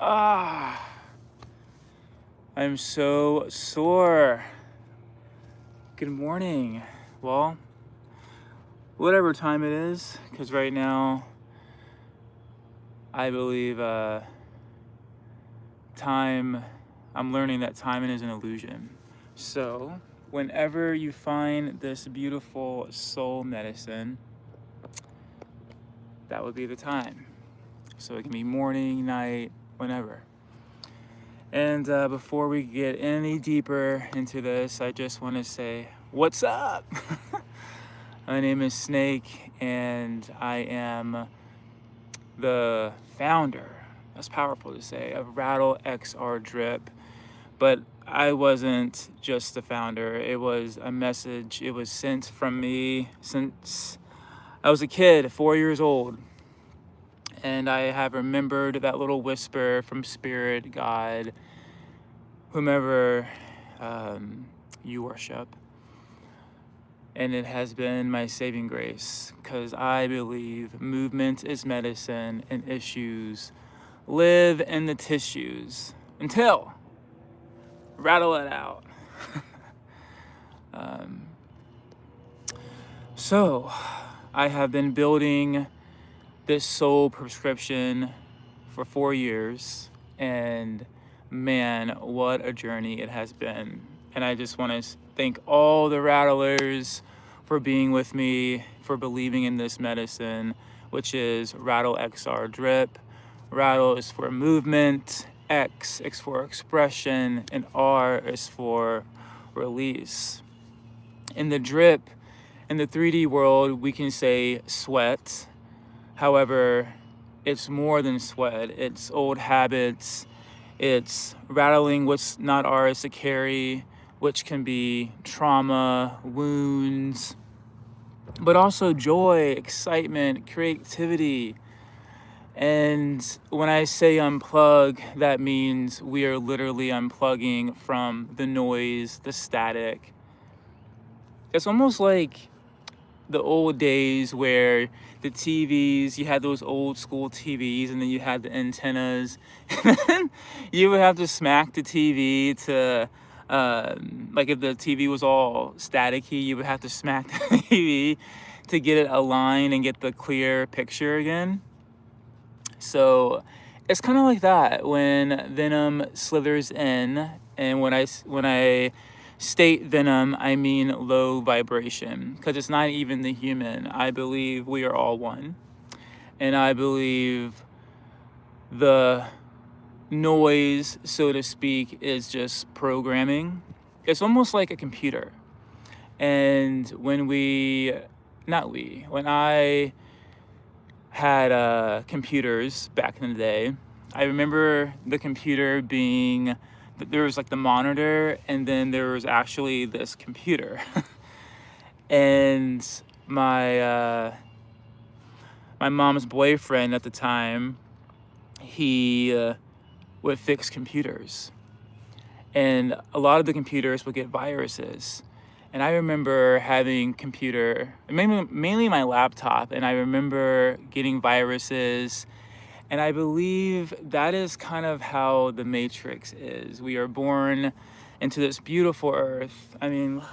Ah, I'm so sore. Good morning. Well, whatever time it is, because right now I believe time, I'm learning that time is an illusion. So, whenever you find this beautiful soul medicine, that would be the time. So, it can be morning, night, whenever. And before we get any deeper into this, I just want to say, what's up? My name is Snake, and I am the founder, that's powerful to say, of Rattle XR Drip. But I wasn't just the founder, it was a message. It was sent from me since I was a kid, 4 years old. And I have remembered that little whisper from Spirit, God, whomever you worship. And it has been my saving grace, because I believe movement is medicine and issues live in the tissues until rattle it out. So I have been building this soul prescription for 4 years, and man, what a journey it has been. And I just want to thank all the Rattlers for being with me, for believing in this medicine, which is Rattle XR Drip. Rattle is for movement, X is for expression, and R is for release. In the drip, in the 3D world, we can say sweat. However, it's more than sweat. It's old habits. It's rattling what's not ours to carry, which can be trauma, wounds, but also joy, excitement, creativity. And when I say unplug, that means we are literally unplugging from the noise, the static. It's almost like the old days where the TVs, you had those old school TVs, and then you had the antennas, and then you would have to smack the TV to, like if the TV was all staticky, you would have to smack the TV to get it aligned and get the clear picture again. So it's kind of like that when venom slithers in, and when I state venom, I mean low vibration, because it's not even the human. I believe we are all one, and I believe the noise, so to speak, is just programming. It's almost like a computer. And when I had computers back in the day, I remember the computer being, there was like the monitor, and then there was actually this computer. And my mom's boyfriend at the time, he would fix computers, and a lot of the computers would get viruses. And I remember having mainly my laptop, and I remember getting viruses. And I believe that is kind of how the Matrix is. We are born into this beautiful earth. I mean, look,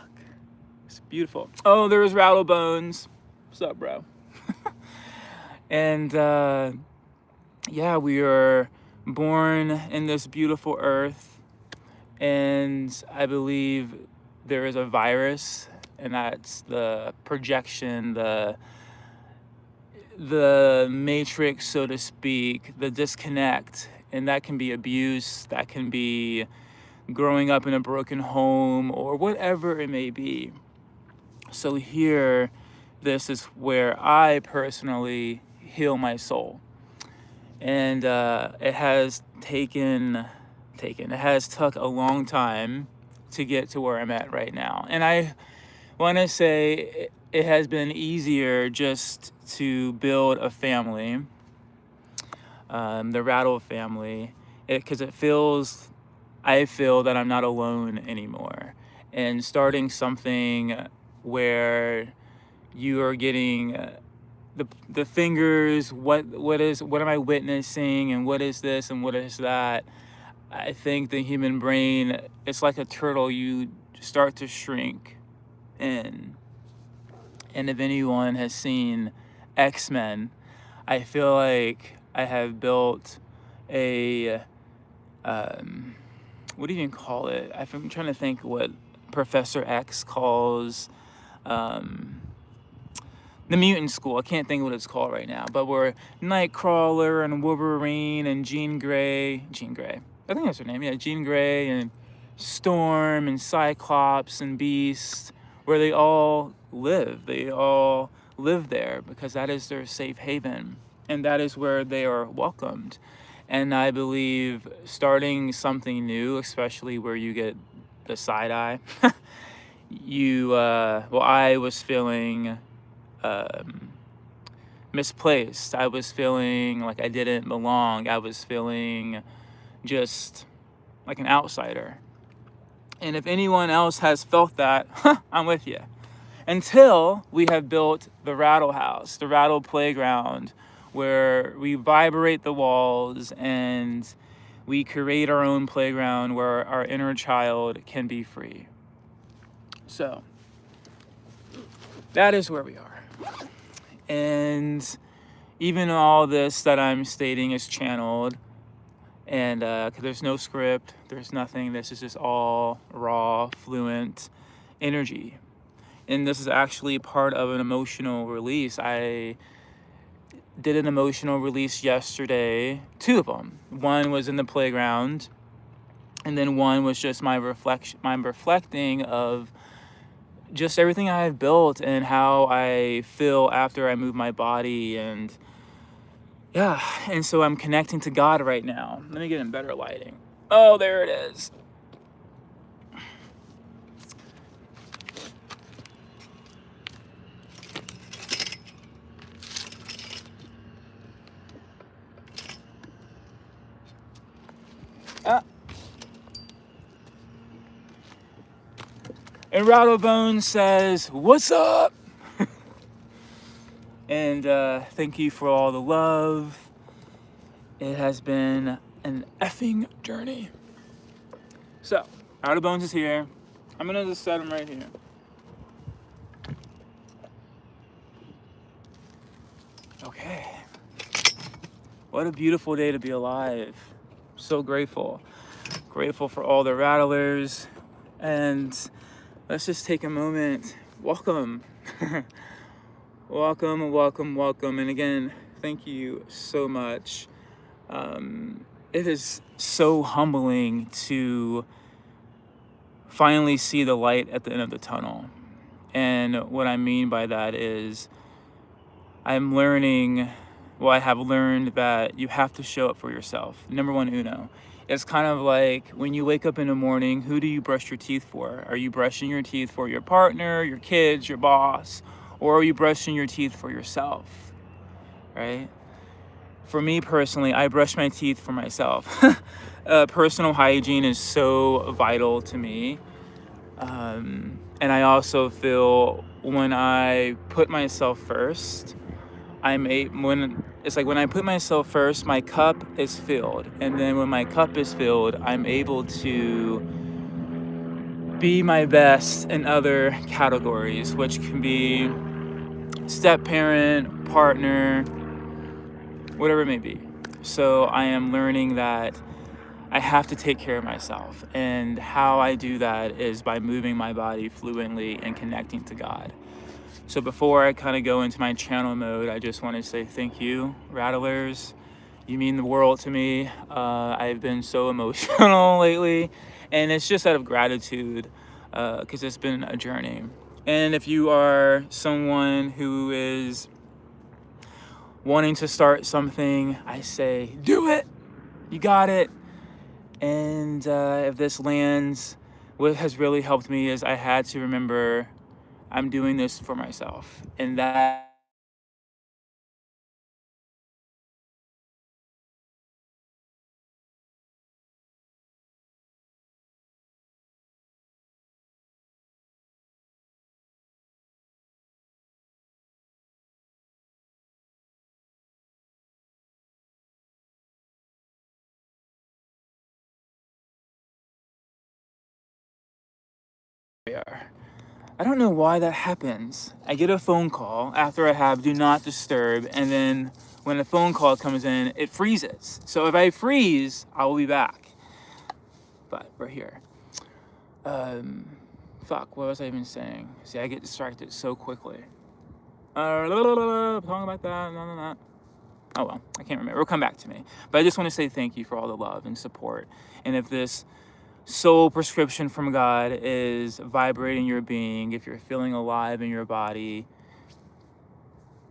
it's beautiful. Oh, there's Rattle Bones. What's up, bro? And yeah, we are born in this beautiful earth. And I believe there is a virus, and that's the projection, the matrix, so to speak, the disconnect. And that can be abuse, that can be growing up in a broken home, or whatever it may be. So here, this is where I personally heal my soul. And it has took a long time to get to where I'm at right now. And I want to say it has been easier just to build a family, the Rattle family, because I feel that I'm not alone anymore. And starting something where you are getting the fingers, what am I witnessing, and what is this and what is that. I think the human brain, it's like a turtle. You start to shrink in. And if anyone has seen X-Men, I feel like I have built a what do you even call it? I'm trying to think what Professor X calls um, the mutant school. I can't think of what it's called right now, but we're Nightcrawler and Wolverine and Jean Grey. I think that's her name. Yeah, Jean Grey and Storm and Cyclops and Beast, where they all live. They all live there because that is their safe haven, and that is where they are welcomed. And I believe starting something new, especially where you get the side eye, I was feeling misplaced. I was feeling like I didn't belong. I was feeling just like an outsider. And if anyone else has felt that, I'm with you. Until we have built the Rattle House, the Rattle Playground, where we vibrate the walls and we create our own playground where our inner child can be free. So that is where we are. And even all this that I'm stating is channeled, and 'cause there's no script, there's nothing. This is just all raw, fluent energy. And this is actually part of an emotional release. I did an emotional release yesterday, 2 of them. One was in the playground, and then one was just my reflecting of just everything I've built and how I feel after I move my body. And yeah, and so I'm connecting to God right now. Let me get in better lighting. Oh, there it is. Ah. And Rattlebone says, "What's up?" And thank you for all the love. It has been an effing journey. So, Rattlebones is here. I'm gonna just set him right here. Okay. What a beautiful day to be alive. So grateful. Grateful for all the Rattlers. And let's just take a moment. Welcome. Welcome, welcome, welcome. And again, thank you so much. It is so humbling to finally see the light at the end of the tunnel. And what I mean by that is I have learned that you have to show up for yourself. Number one, uno. It's kind of like when you wake up in the morning, who do you brush your teeth for? Are you brushing your teeth for your partner, your kids, your boss? Or are you brushing your teeth for yourself, right? For me personally, I brush my teeth for myself. Personal hygiene is so vital to me. And I also feel when I put myself first, when I put myself first, my cup is filled. And then when my cup is filled, I'm able to be my best in other categories, which can be step parent, partner, whatever it may be. So I am learning that I have to take care of myself. And how I do that is by moving my body fluently and connecting to God. So before I kind of go into my channel mode, I just want to say thank you, Rattlers. You mean the world to me. I've been so emotional lately, and it's just out of gratitude because it's been a journey. And if you are someone who is wanting to start something, I say, do it. You got it. And if this lands, what has really helped me is I had to remember I'm doing this for myself. And that there. I don't know why that happens. I get a phone call after I have do not disturb, and then when a phone call comes in, it freezes. So if I freeze, I will be back. But we're here. Fuck, what was I even saying? See, I get distracted so quickly. Talking about that, no. Oh well, I can't remember. It'll come back to me. But I just want to say thank you for all the love and support. And if this soul prescription from God is vibrating your being, if you're feeling alive in your body,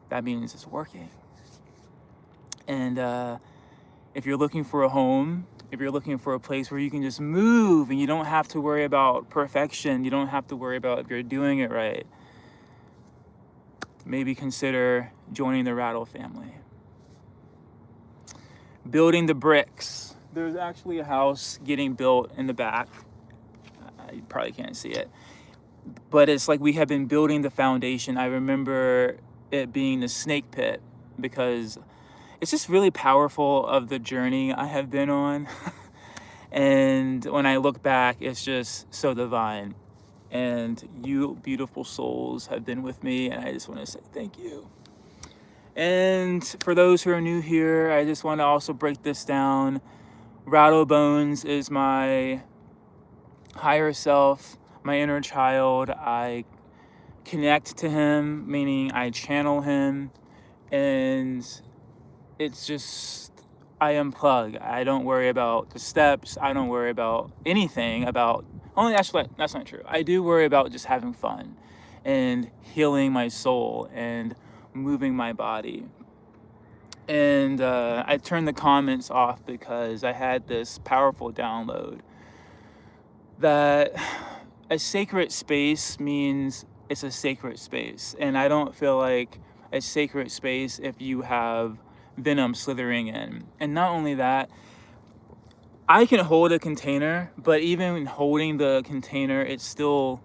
that means it's working. And if you're looking for a home, if you're looking for a place where you can just move and you don't have to worry about perfection, you don't have to worry about if you're doing it right, maybe consider joining the Rattle family. Building the bricks. There's actually a house getting built in the back. You probably can't see it. But it's like we have been building the foundation. I remember it being the snake pit because it's just really powerful of the journey I have been on. And when I look back, it's just so divine. And you beautiful souls have been with me, and I just want to say thank you. And for those who are new here, I just want to also break this down. Rattle Bones is my higher self, my inner child. I connect to him, meaning I channel him, and it's just, I unplug. I don't worry about the steps. I don't worry about anything about, actually, that's not true. I do worry about just having fun and healing my soul and moving my body. And I turned the comments off because I had this powerful download that a sacred space means it's a sacred space. And I don't feel like a sacred space if you have venom slithering in. And not only that, I can hold a container, but even holding the container, it still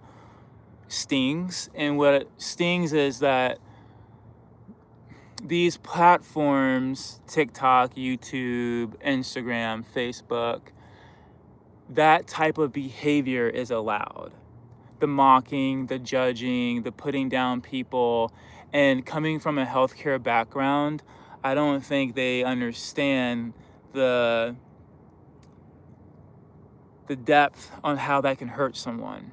stings. And what stings is that these platforms, TikTok, YouTube, Instagram, Facebook, that type of behavior is allowed. The mocking, the judging, the putting down people. And coming from a healthcare background, I don't think they understand the depth on how that can hurt someone.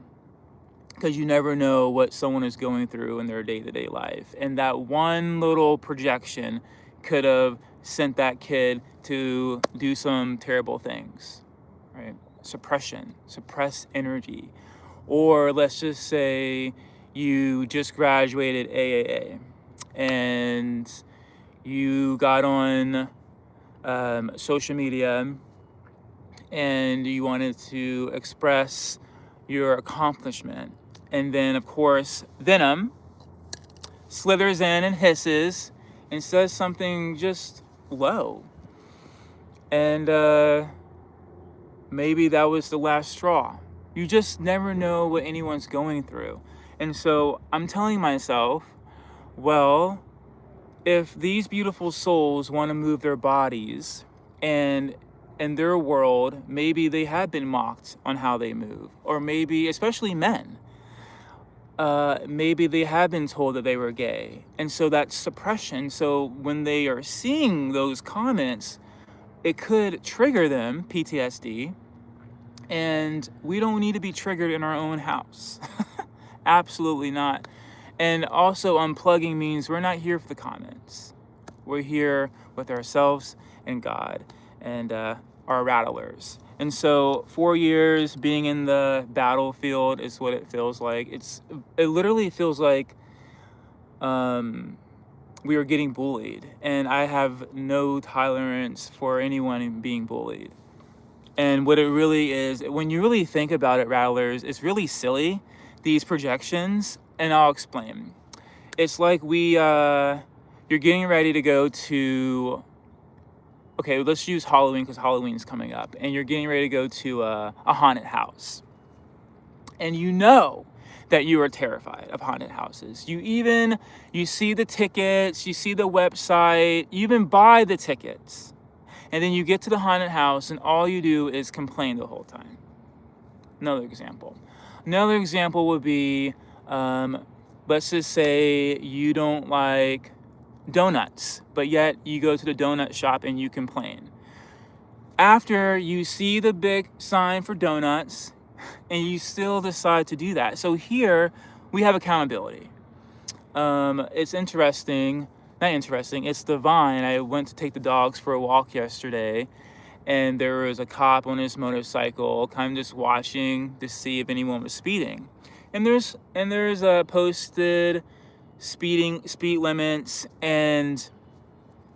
Because you never know what someone is going through in their day-to-day life. And that one little projection could have sent that kid to do some terrible things, right? Suppression, suppress energy. Or let's just say you just graduated AAA and you got on social media and you wanted to express your accomplishment. And then, of course, venom slithers in and hisses and says something just low. And maybe that was the last straw. You just never know what anyone's going through. And so I'm telling myself, well, if these beautiful souls want to move their bodies and in their world, maybe they have been mocked on how they move. Or maybe, especially men, maybe they have been told that they were gay. And so that's suppression. So when they are seeing those comments, it could trigger them, PTSD. And we don't need to be triggered in our own house. Absolutely not. And also unplugging means we're not here for the comments. We're here with ourselves and God and our rattlers. And so 4 years being in the battlefield is what it feels like. It literally feels like we are getting bullied. And I have no tolerance for anyone being bullied. And what it really is, when you really think about it, Rattlers, it's really silly, these projections, and I'll explain. It's like you're getting ready to go to, okay, let's use Halloween because Halloween's coming up, and you're getting ready to go to a haunted house. And you know that you are terrified of haunted houses. You see the tickets, you see the website, you even buy the tickets. And then you get to the haunted house and all you do is complain the whole time. Another example. Another example would be, let's just say you don't like donuts, but yet you go to the donut shop and you complain. After you see the big sign for donuts and you still decide to do that. So here we have accountability. It's interesting, not interesting, it's divine. I went to take the dogs for a walk yesterday, and there was a cop on his motorcycle kind of just watching to see if anyone was speeding. And there's posted speed limits, and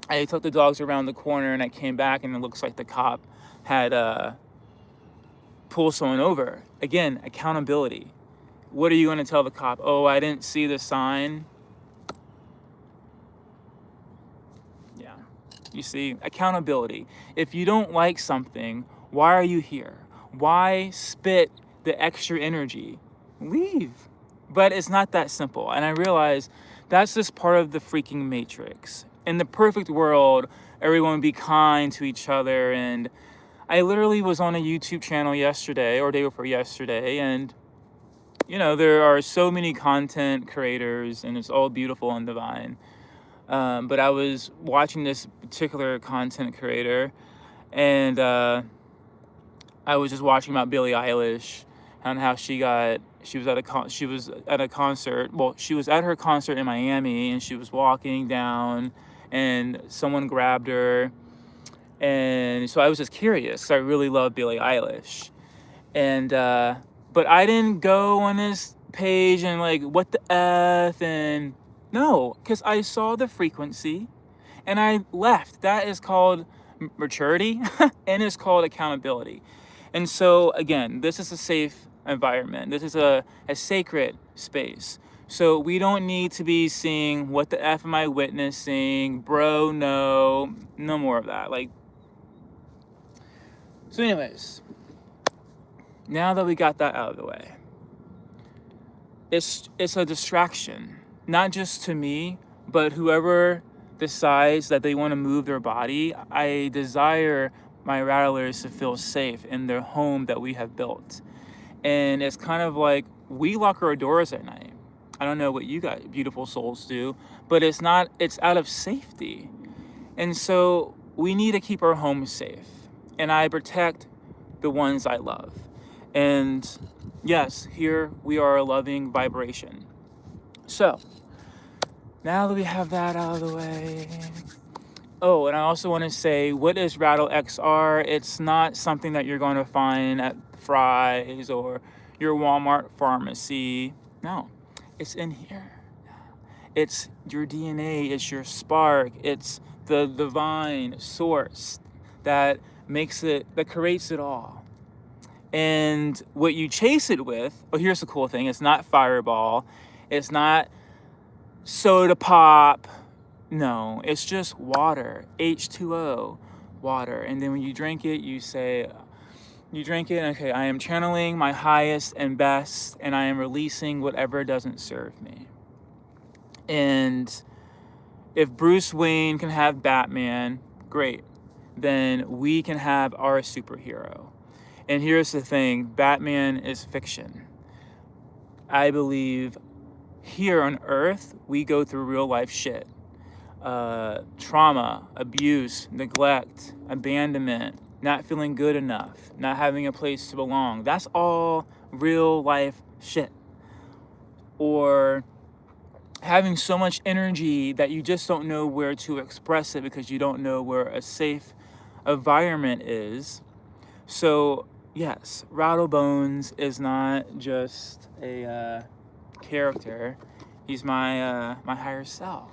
I took the dogs around the corner and I came back and it looks like the cop had pulled someone over. Again, accountability. What are you going to tell the cop? Oh, I didn't see the sign. Yeah. You see, accountability. If you don't like something, why are you here? Why spit the extra energy? Leave. But it's not that simple. And I realize that's just part of the freaking matrix. In the perfect world, everyone would be kind to each other. And I literally was on a YouTube channel yesterday or day before yesterday, and there are so many content creators and it's all beautiful and divine. But I was watching this particular content creator, and I was just watching about Billie Eilish and how she was at a concert. Well, she was at her concert in Miami, and she was walking down, and someone grabbed her, and so I was just curious because I really love Billie Eilish, and but I didn't go on this page and like what the f and no, because I saw the frequency and I left. That is called maturity and it's called accountability. And so again, this is a safe environment. This is a sacred space. So we don't need to be seeing what the f am I witnessing, bro, no more of that. So anyways, now that we got that out of the way, it's a distraction, not just to me, but whoever decides that they want to move their body. I desire my rattlers to feel safe in their home that we have built. And it's kind of like we lock our doors at night. I don't know what you guys, beautiful souls, do, but it's out of safety. And so we need to keep our homes safe. And I protect the ones I love. And yes, here we are a loving vibration. So now that we have that out of the way. Oh, and I also want to say, what is Rattle XR? It's not something that you're going to find at Fry's or your Walmart pharmacy. No, it's in here. It's your DNA, it's your spark, it's the divine source that creates it all. And what you chase it with, here's the cool thing, it's not Fireball, it's not soda pop, no, it's just water, H2O, water. And then when you drink it, you drink it, okay, I am channeling my highest and best, and I am releasing whatever doesn't serve me. And if Bruce Wayne can have Batman, great. Then we can have our superhero. And here's the thing, Batman is fiction. I believe here on Earth, we go through real life shit. Trauma, abuse, neglect, abandonment, not feeling good enough, not having a place to belong. That's all real life shit. Or having so much energy that you just don't know where to express it because you don't know where a safe environment is. So yes, Rattlebones is not just a character. He's my higher self.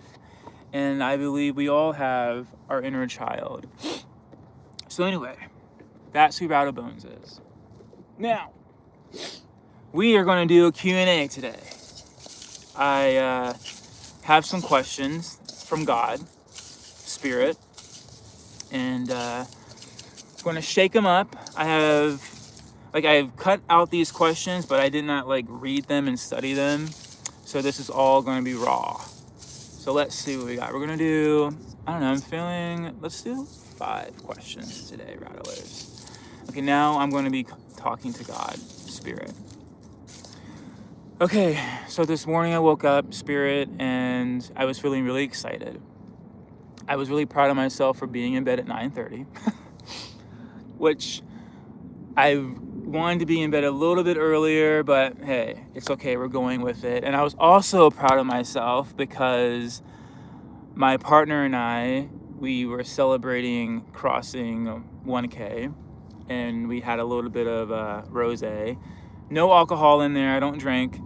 And I believe we all have our inner child. So anyway, that's who Rattlebones is. Now, we are going to do a Q&A today. I have some questions from God, Spirit, and I'm going to shake them up. I've cut out these questions, but I did not read them and study them. So this is all going to be raw. So let's see what we got. We're going to do, let's do 5 questions today, Rattlers. Okay, now I'm going to be talking to God, Spirit. Okay, so this morning I woke up, spirit, and I was feeling really excited. I was really proud of myself for being in bed at 9:30, which I wanted to be in bed a little bit earlier, but hey, it's okay, we're going with it. And I was also proud of myself because my partner and I, we were celebrating crossing 1K, and we had a little bit of rosé. No alcohol in there, I don't drink.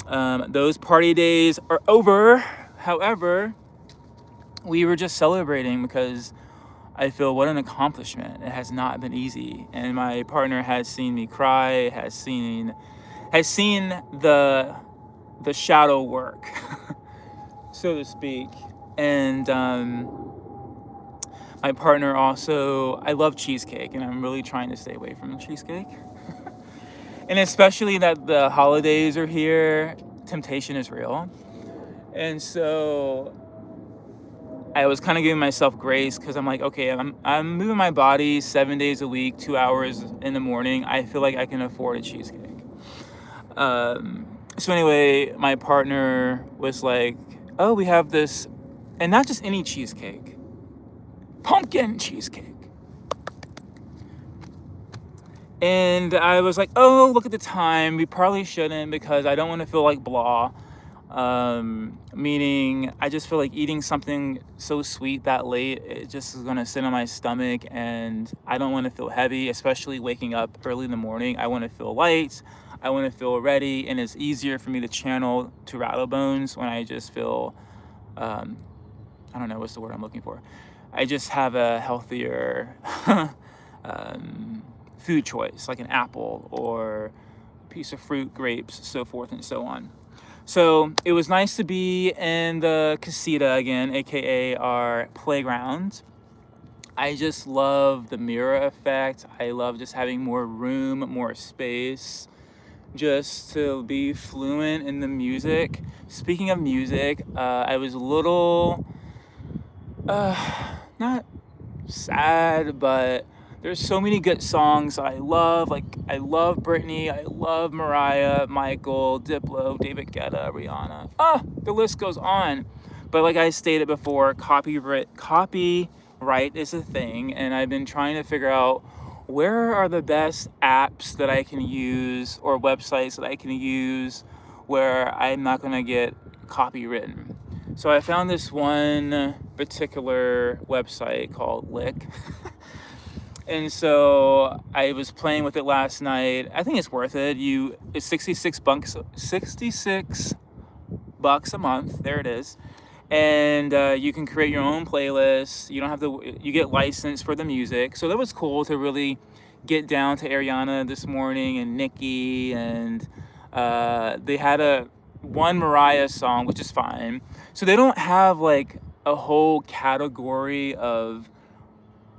Those party days are over. However, we were just celebrating because I feel what an accomplishment. It has not been easy, and my partner has seen me cry, has seen the shadow work, so to speak. And my partner also, I love cheesecake, and I'm really trying to stay away from the cheesecake. And especially that the holidays are here, temptation is real. And so I was kind of giving myself grace because I'm like, okay, I'm moving my body 7 days a week, 2 hours in the morning. I feel like I can afford a cheesecake. So anyway, my partner was like, oh, we have this, and not just any cheesecake, pumpkin cheesecake. And I was like, oh, look at the time. We probably shouldn't because I don't want to feel like blah. Meaning I just feel like eating something so sweet that late, it just is going to sit on my stomach, and I don't want to feel heavy, especially waking up early in the morning. I want to feel light. I want to feel ready, and it's easier for me to channel to rattle bones when I just feel, I don't know, what's the word I'm looking for? I just have a healthier food choice, like an apple or a piece of fruit, grapes, so forth and so on. So it was nice to be in the casita again, aka our playground. I just love the mirror effect. I love just having more room, more space, just to be fluent in the music. Speaking of music, I was a little, not sad, but there's so many good songs I love. Like, I love Britney, I love Mariah, Michael, Diplo, David Guetta, Rihanna. The list goes on. But like I stated before, copyright is a thing, and I've been trying to figure out where are the best apps that I can use or websites that I can use where I'm not gonna get copywritten. So I found this one particular website called Lick. And so I was playing with it last night. I think it's worth it. It's $66 a month. There it is. And you can create your own playlists. You don't have to. You get licensed for the music. So that was cool to really get down to Ariana this morning and Nicki, and they had one Mariah song, which is fine. So they don't have like a whole category of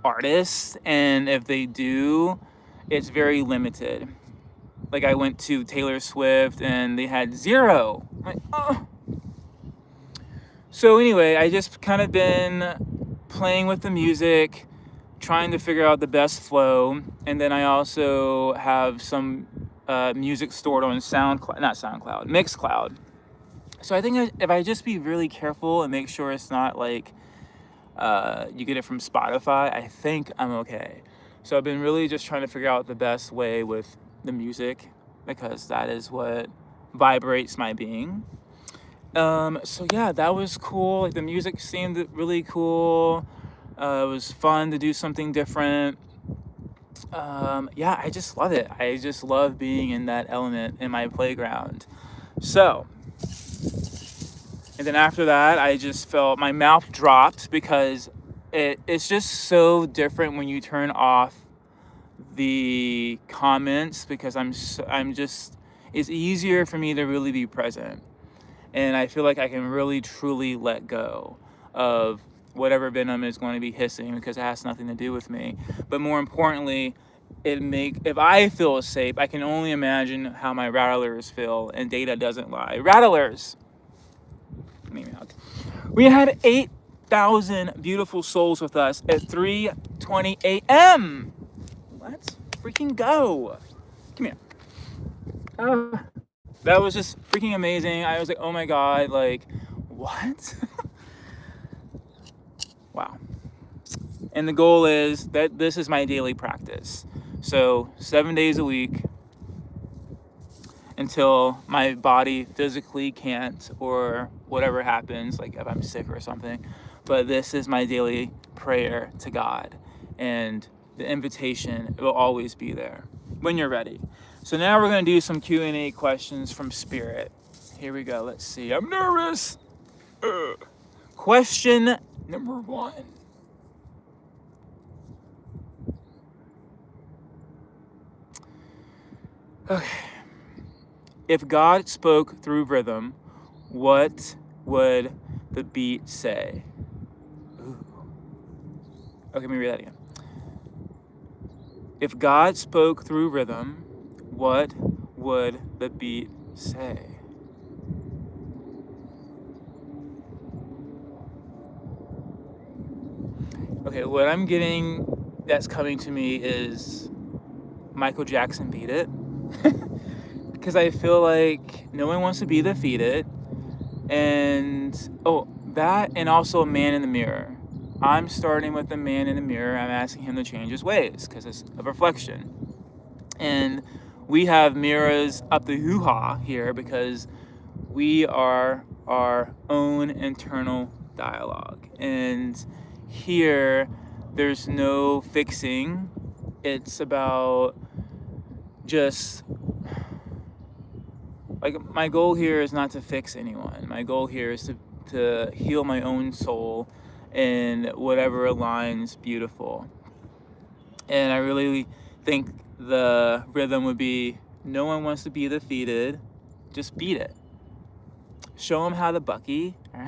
artists, and if they do, it's very limited. Like I went to Taylor Swift and they had 0. I'm like, oh. So anyway, I just kind of been playing with the music, trying to figure out the best flow, and then I also have some music stored on Mixcloud. So I think if I just be really careful and make sure it's not like you get it from Spotify, I think I'm okay. So I've been really just trying to figure out the best way with the music, because that is what vibrates my being. So yeah, that was cool. Like the music seemed really cool. It was fun to do something different. Yeah, I just love it. I just love being in that element in my playground. So, and then after that, I just felt my mouth dropped because it's just so different when you turn off the comments, because it's easier for me to really be present. And I feel like I can really truly let go of whatever venom is going to be hissing, because it has nothing to do with me. But more importantly, if I feel safe, I can only imagine how my rattlers feel, and data doesn't lie. Rattlers! We had 8,000 beautiful souls with us at 3:20 a.m. Let's freaking go. Come here. that was just freaking amazing. I was like, oh my God, like, what? Wow. And the goal is that this is my daily practice. So 7 days a week until my body physically can't, or whatever happens, like if I'm sick or something. But this is my daily prayer to God. And the invitation will always be there when you're ready. So now we're going to do some Q&A questions from Spirit. Here we go. Let's see. I'm nervous. Question number 1. Okay. If God spoke through rhythm, what would the beat say? Ooh. Okay, let me read that again. If God spoke through rhythm, what would the beat say? Okay, what I'm getting that's coming to me is Michael Jackson Beat It. Because I feel like no one wants to be defeated. And, that, and also Man in the Mirror. I'm starting with the man in the mirror. I'm asking him to change his ways because it's a reflection. And we have mirrors up the hoo-ha here because we are our own internal dialogue. And here, there's no fixing. It's about just, like, my goal here is not to fix anyone. My goal here is to heal my own soul in whatever aligns beautiful. And I really think the rhythm would be, no one wants to be defeated, just beat it. Show them how to Bucky, all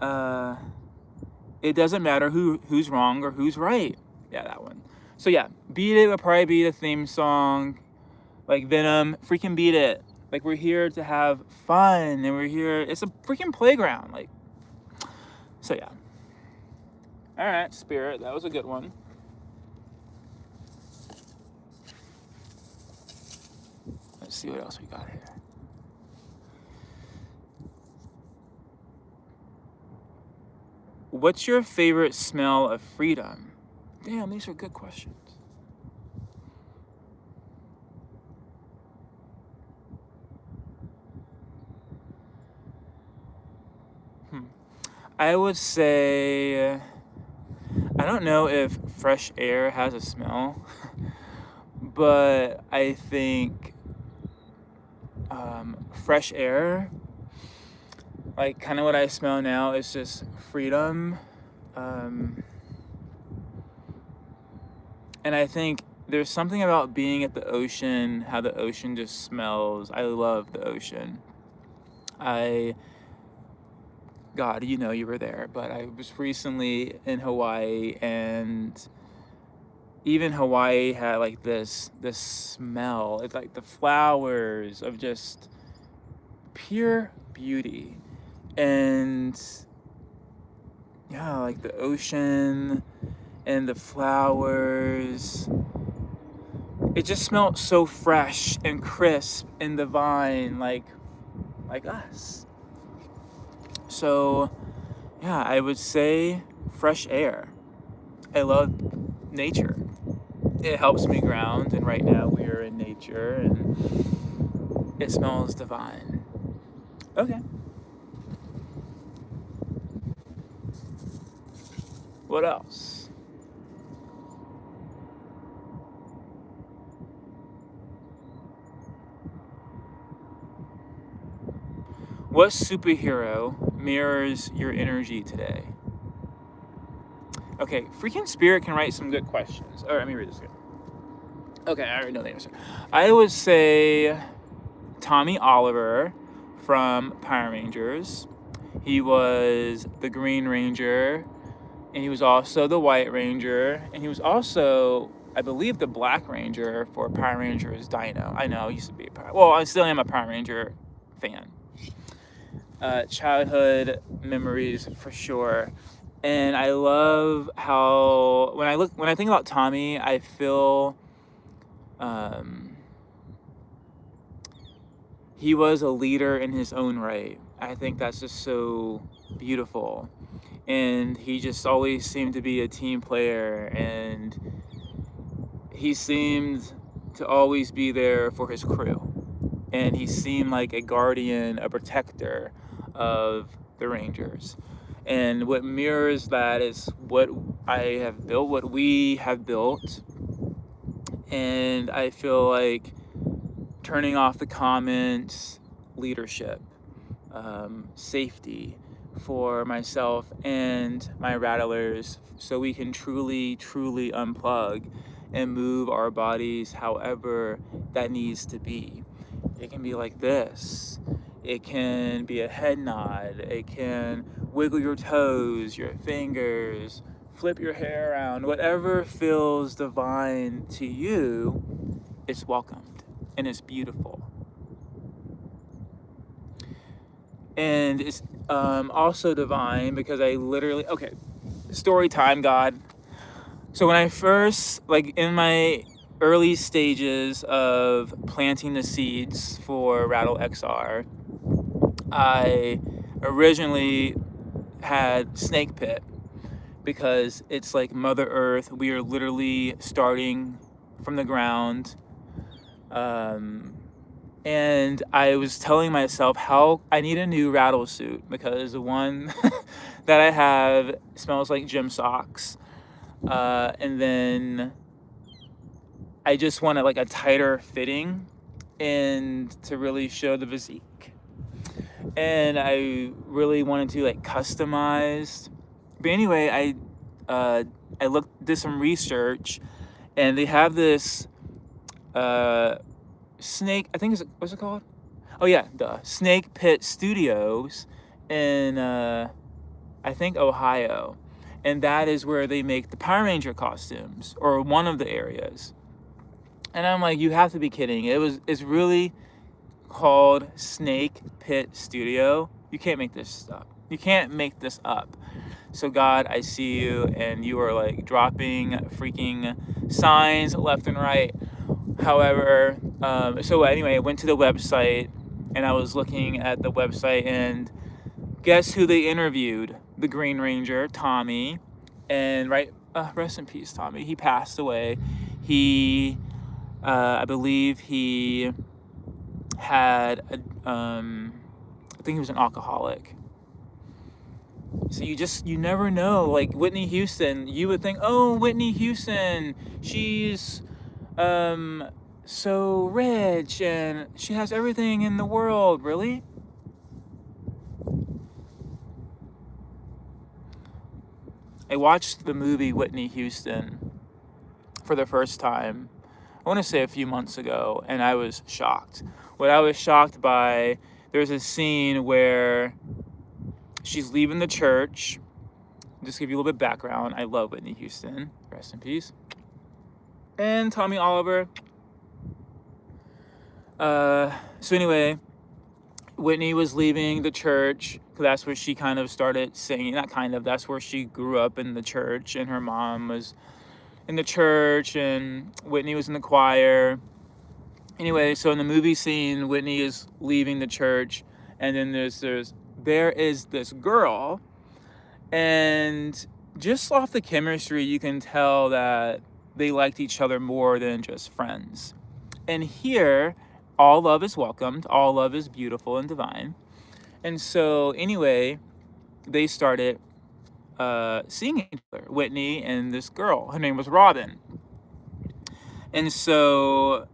right? It doesn't matter who's wrong or who's right. Yeah, that one. So yeah, Beat It would probably be the theme song. Like Venom, freaking beat it. Like, we're here to have fun, and we're here, it's a freaking playground. Like, so yeah. All right, Spirit, that was a good one. Let's see what else we got here. What's your favorite smell of freedom? Damn, these are good questions. I would say, I don't know if fresh air has a smell, but I think fresh air, like kind of what I smell now, is just freedom. And I think there's something about being at the ocean, how the ocean just smells. I love the ocean. God, you know you were there, but I was recently in Hawaii, and even Hawaii had like this smell. It's like the flowers of just pure beauty. And yeah, like the ocean and the flowers. It just smelled so fresh and crisp and divine, like us. So yeah, I would say fresh air. I love nature. It helps me ground, and right now we are in nature, and it smells divine. Okay. What else? What superhero mirrors your energy today? Okay, freaking Spirit can write some good questions. All right, let me read this again. Okay, I already know the answer. I would say Tommy Oliver from Power Rangers. He was the Green Ranger, and he was also the White Ranger, and he was also, I believe, the Black Ranger for Power Rangers Dino. I know, I used to be I still am a Power Ranger fan. Childhood memories for sure. And I love how when I think about Tommy, I feel he was a leader in his own right. I think that's just so beautiful. And he just always seemed to be a team player, and he seemed to always be there for his crew. And he seemed like a guardian, a protector of the Rangers. And what mirrors that is what I have built, what we have built. And I feel like turning off the comments, leadership, safety for myself and my rattlers, so we can truly unplug and move our bodies however that needs to be. It can be like this. It can be a head nod. It can wiggle your toes, your fingers, flip your hair around. Whatever feels divine to you, it's welcomed and it's beautiful. And it's also divine because I literally, okay, story time, God. So when I first, like in my early stages of planting the seeds for Rattle XR, I originally had Snake Pit because it's like Mother Earth. We are literally starting from the ground. And I was telling myself how I need a new rattle suit because the one that I have smells like gym socks. And then I just wanted like a tighter fitting and to really show the physique. And I really wanted to like customize. But anyway, did some research, and they have this Snake, I think what's it called? Oh yeah, the Snake Pit Studios in I think Ohio, and that is where they make the Power Ranger costumes, or one of the areas. And I'm like, you have to be kidding! It's really called Snake Pit Studio. You can't make this stuff. You can't make this up. So God, I see you, and you are like dropping freaking signs left and right. However, so anyway, I went to the website, and I was looking at the website, and guess who they interviewed? The Green Ranger, Tommy. And rest in peace, Tommy. He passed away. I believe he had, I think he was an alcoholic. So you never know. Like Whitney Houston, you would think, oh, Whitney Houston, she's so rich and she has everything in the world. Really? I watched the movie Whitney Houston for the first time, I want to say a few months ago, and I was shocked. What I was shocked by, there's a scene where she's leaving the church. Just to give you a little bit of background, I love Whitney Houston. Rest in peace. And Tommy Oliver. So anyway, Whitney was leaving the church. That's where she kind of started singing. Not kind of, that's where she grew up, in the church. And her mom was in the church, and Whitney was in the choir. Anyway, so in the movie scene, Whitney is leaving the church, and then there is this girl, and just off the chemistry, you can tell that they liked each other more than just friends. And here, all love is welcomed, all love is beautiful and divine. And so anyway, they started seeing each other, Whitney and this girl. Her name was Robin. And so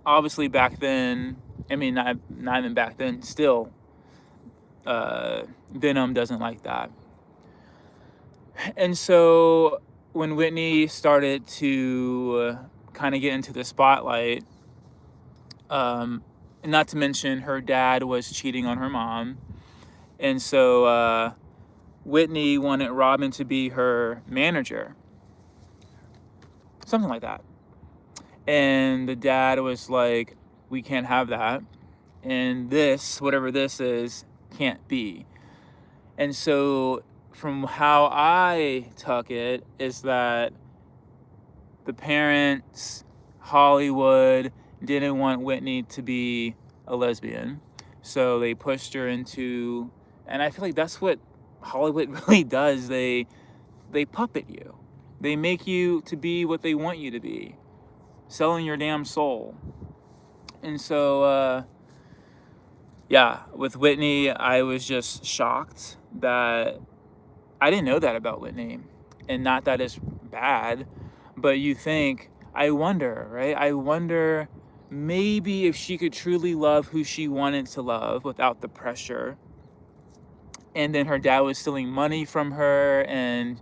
obviously back then, I mean, not even back then, still, Venom doesn't like that. And so when Whitney started to kind of get into the spotlight, not to mention her dad was cheating on her mom. And so Whitney wanted Robin to be her manager. Something like that. And the dad was like, we can't have that. And this, whatever this is, can't be. And so from how I took it is that the parents, Hollywood, didn't want Whitney to be a lesbian. So they pushed her into, and I feel like that's what Hollywood really does. They puppet you. They make you to be what they want you to be, selling your damn soul. And so, yeah, with Whitney, I was just shocked that I didn't know that about Whitney. And not that it's bad, but you think, I wonder, right? I wonder maybe if she could truly love who she wanted to love without the pressure. And then her dad was stealing money from her, and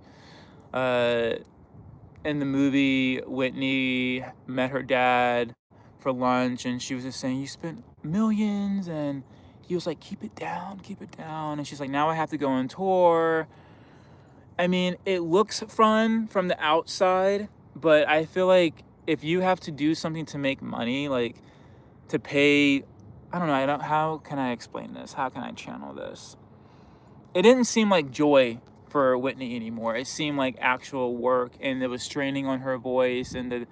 in the movie, Whitney met her dad for lunch, and she was just saying, "You spent millions," and he was like, keep it down, keep it down." And she's like, "Now I have to go on tour." I mean, it looks fun from the outside, but I feel like if you have to do something to make money, like to pay, I don't know, how can I explain this? How can I channel this? It didn't seem like joy for Whitney anymore. It seemed like actual work, and it was straining on her voice. And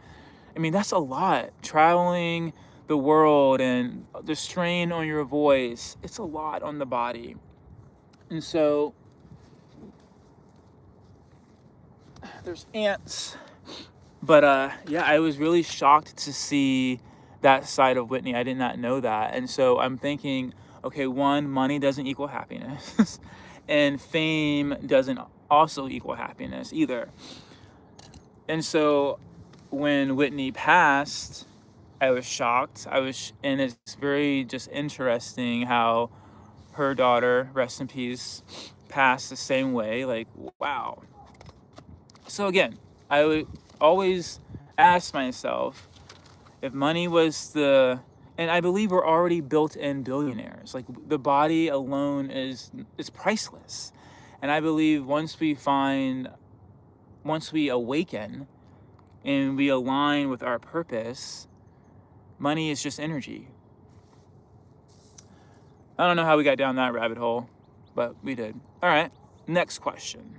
I mean, that's a lot. Traveling the world and the strain on your voice, it's a lot on the body. And so there's ants. But yeah, I was really shocked to see that side of Whitney. I did not know that. And so I'm thinking, okay, one, money doesn't equal happiness. And fame doesn't also equal happiness either. And so when Whitney passed, I was shocked. And it's very just interesting how her daughter, rest in peace, passed the same way. Like, wow. So again, I would always ask myself, if money was and I believe we're already built-in billionaires. Like, the body alone is priceless. And I believe once we awaken and we align with our purpose, money is just energy. I don't know how we got down that rabbit hole, but we did. All right, next question.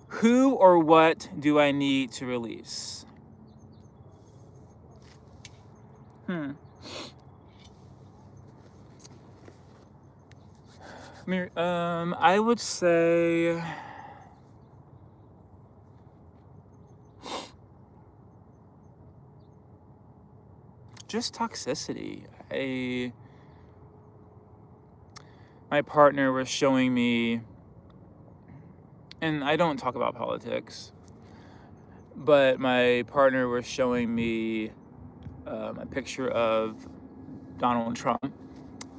Who or what do I need to release? I would say just toxicity. My partner was showing me, and I don't talk about politics, but my partner was showing me a picture of Donald Trump,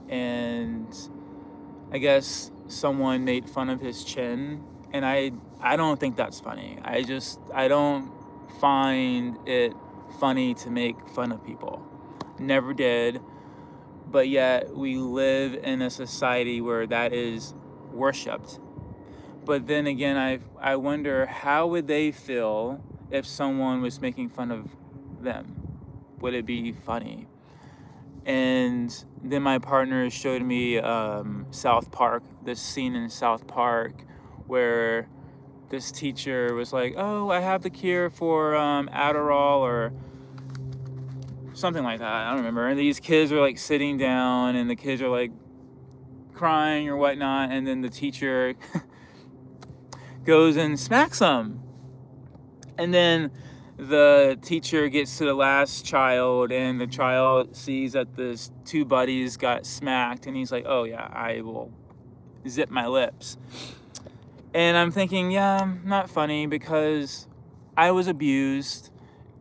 and I guess someone made fun of his chin, and I don't think that's funny. I don't find it funny to make fun of people. Never did. But yet we live in a society where that is worshipped. But then again, I wonder, how would they feel if someone was making fun of them? Would it be funny? And then my partner showed me South Park, this scene in South Park where this teacher was like, "Oh, I have the cure for Adderall," or something like that. I don't remember. And these kids are like sitting down, and the kids are like crying or whatnot, and then the teacher goes and smacks them. And then the teacher gets to the last child, and the child sees that the two buddies got smacked, and he's like, "Oh yeah, I will zip my lips." And I'm thinking, yeah, not funny, because I was abused,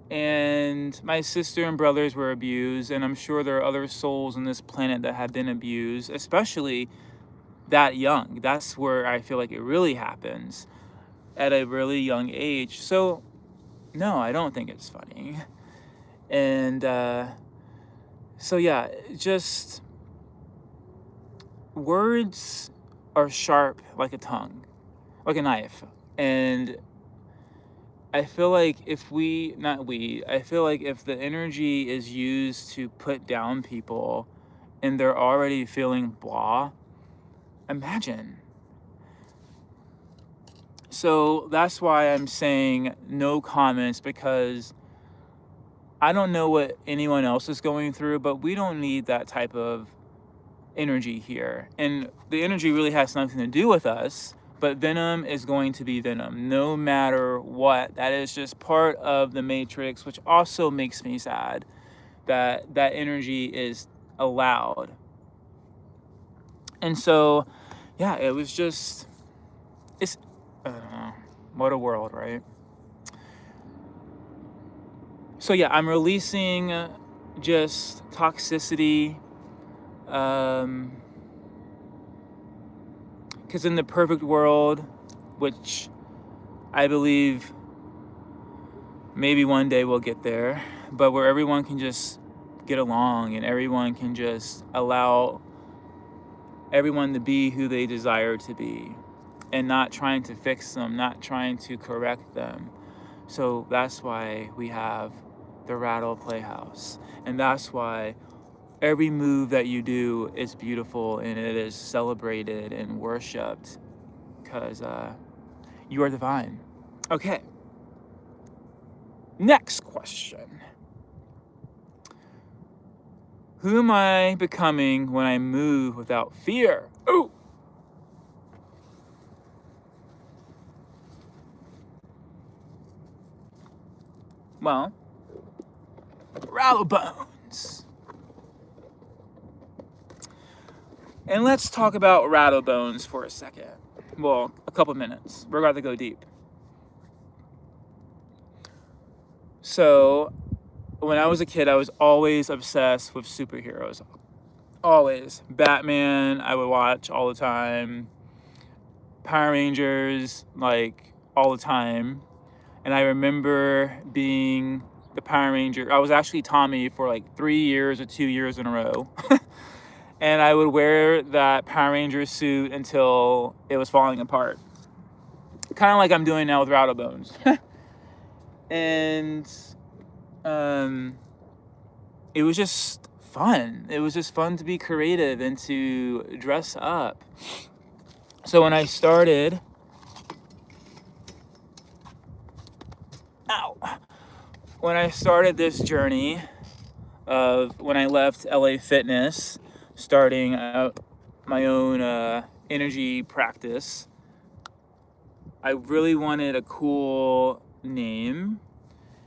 and my sister and brothers were abused, and I'm sure there are other souls on this planet that have been abused, especially that young. That's where I feel like it really happens, at a really young age. So no, I don't think it's funny. And so yeah, just words are sharp like a tongue, like a knife. And I feel like I feel like if the energy is used to put down people and they're already feeling blah, imagine. So that's why I'm saying no comments, because I don't know what anyone else is going through, but we don't need that type of energy here. And the energy really has nothing to do with us, but venom is going to be venom no matter what. That is just part of the matrix, which also makes me sad that that energy is allowed. And so, yeah, it was just, it's, I don't know, what a world, right? So yeah, I'm releasing just toxicity, because in the perfect world, which I believe maybe one day we'll get there, but where everyone can just get along and everyone can just allow everyone to be who they desire to be and not trying to fix them, not trying to correct them. So that's why we have the Rattle Playhouse. And that's why every move that you do is beautiful and it is celebrated and worshipped because you are divine. Okay. Next question. Who am I becoming when I move without fear? Ooh. Well, Rattle Bones. And let's talk about Rattle Bones for a second. Well, a couple minutes. We're about to go deep. So, when I was a kid, I was always obsessed with superheroes. Always. Batman, I would watch all the time. Power Rangers, like, all the time. And I remember being the Power Ranger. I was actually Tommy for like 3 years or 2 years in a row. And I would wear that Power Ranger suit until it was falling apart. Kind of like I'm doing now with Rattle Bones. And it was just fun. It was just fun to be creative and to dress up. So when I started, when I started this journey of when I left LA Fitness, starting out my own energy practice, I really wanted a cool name.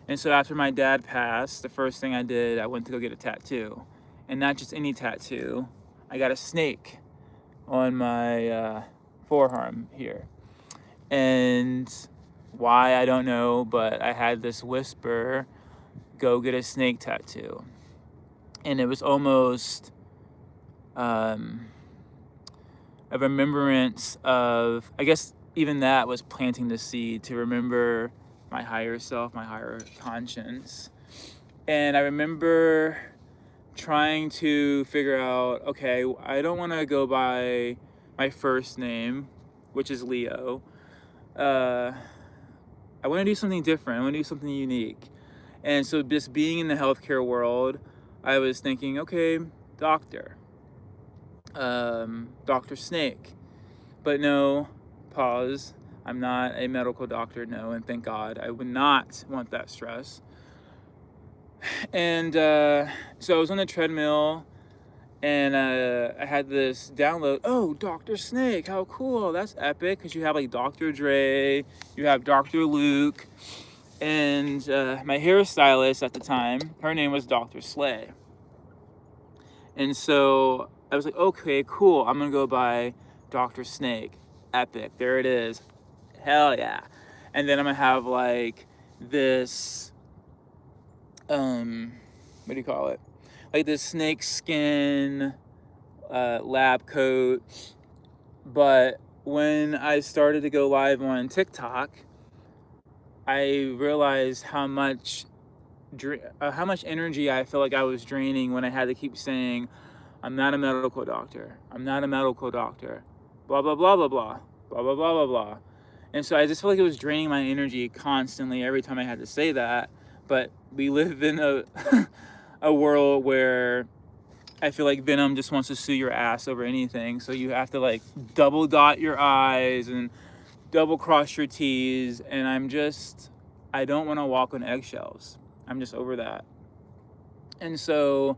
And so after my dad passed, the first thing I did, I went to go get a tattoo. And not just any tattoo. I got a snake on my forearm here. And why, I don't know, but I had this whisper, go get a snake tattoo. And it was almost a remembrance of, I guess even that was planting the seed to remember my higher self, my higher conscience. And I remember trying to figure out, okay, I don't want to go by my first name, which is Leo. I want to do something different. I want to do something unique. And so just being in the healthcare world, I was thinking, okay, doctor. Dr. Snake. But no, pause. I'm not a medical doctor, no, and thank God. I would not want that stress. And so I was on the treadmill, and I had this download. Oh, Dr. Snake, how cool. That's epic, because you have like Dr. Dre, you have Dr. Luke, and my hairstylist at the time, her name was Dr. Slay. And so I was like, okay, cool. I'm going to go by Dr. Snake. Epic. There it is. Hell yeah. And then I'm going to have like this, what do you call it? Like this snake skin lab coat. But when I started to go live on TikTok, I realized how much energy I felt like I was draining when I had to keep saying, I'm not a medical doctor. I'm not a medical doctor. Blah, blah, blah, blah, blah. Blah, blah, blah, blah, blah. And so I just felt like it was draining my energy constantly every time I had to say that. But we live in a world where I feel like Venom just wants to sue your ass over anything. So you have to like double dot your I's and double cross your T's. And I don't want to walk on eggshells. I'm just over that. And so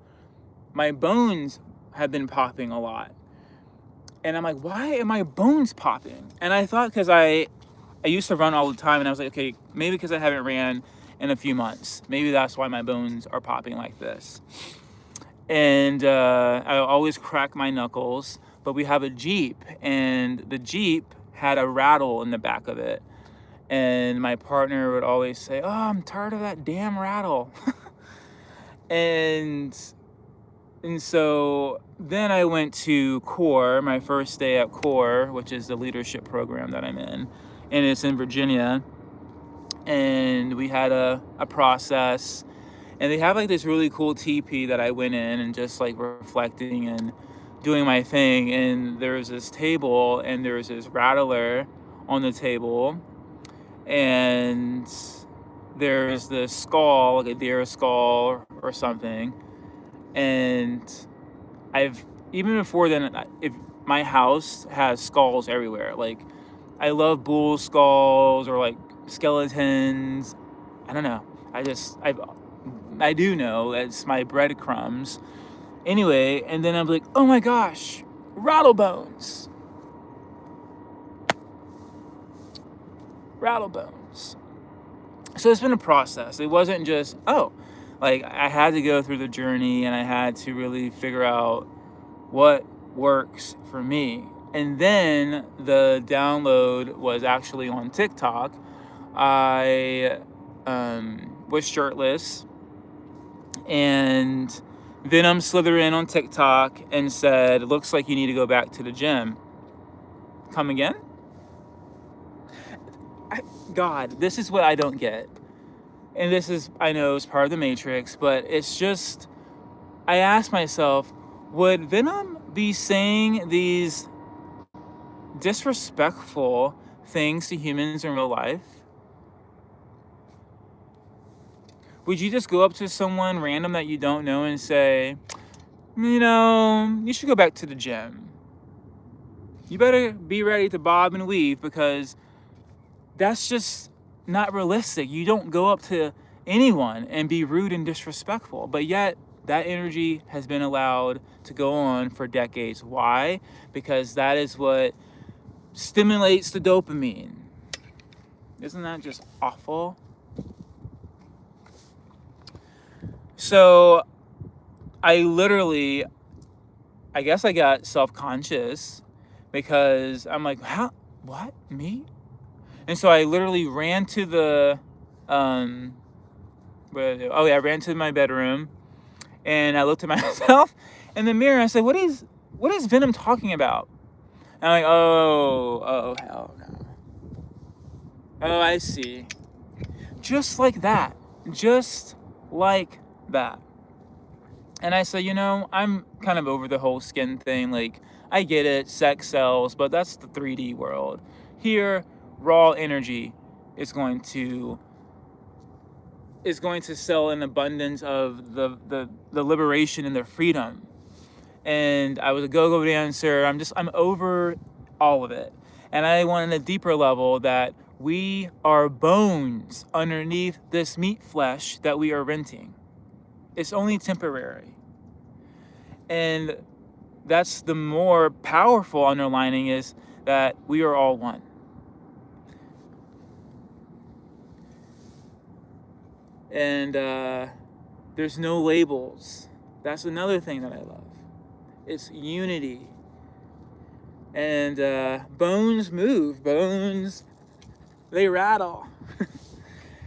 my bones have been popping a lot. And I'm like, why are my bones popping? And I thought because I used to run all the time, and I was like, okay, maybe because I haven't ran in a few months. Maybe that's why my bones are popping like this. And I always crack my knuckles, but we have a Jeep, and the Jeep had a rattle in the back of it. And my partner would always say, oh, I'm tired of that damn rattle. and so then I went to CORE, my first day at CORE, which is the leadership program that I'm in. And it's in Virginia. And we had a process. And they have like this really cool TP that I went in and just like reflecting and doing my thing. And there's this table, and there's this rattler on the table. And there's this skull, like a deer skull or something. And even before then, if my house has skulls everywhere. Like, I love bull skulls or like skeletons. I don't know. I do know it's my breadcrumbs. Anyway, and then I'm like, oh my gosh, rattle bones. Rattle bones. So it's been a process. It wasn't just, like I had to go through the journey, and I had to really figure out what works for me. And then the download was actually on TikTok. I was shirtless, and Venom slithered in on TikTok and said, looks like you need to go back to the gym. Come again? God, this is what I don't get. And this is, I know, it's part of the Matrix, but it's just, I ask myself, would Venom be saying these disrespectful things to humans in real life? Would you just go up to someone random that you don't know and say, you should go back to the gym. You better be ready to bob and weave, because that's just not realistic. You don't go up to anyone and be rude and disrespectful. But yet, that energy has been allowed to go on for decades. Why? Because that is what stimulates the dopamine. Isn't that just awful? So, I guess I got self-conscious, because I'm like, how? What? Me? And so I literally ran to the, I ran to my bedroom, and I looked at myself in the mirror, and I said, what is Venom talking about? And I'm like, oh, hell no. Oh, I see. Just like that. Just like that. And I said, I'm kind of over the whole skin thing. Like, I get it, sex sells, but that's the 3D world. Here, raw energy is going to sell in abundance of the liberation and the freedom. And I was a go-go dancer. I'm over all of it. And I want on a deeper level that we are bones underneath this meat flesh that we are renting. It's only temporary. And that's the more powerful underlining, is that we are all one. And there's no labels. That's another thing that I love. It's unity. And bones move. Bones, they rattle.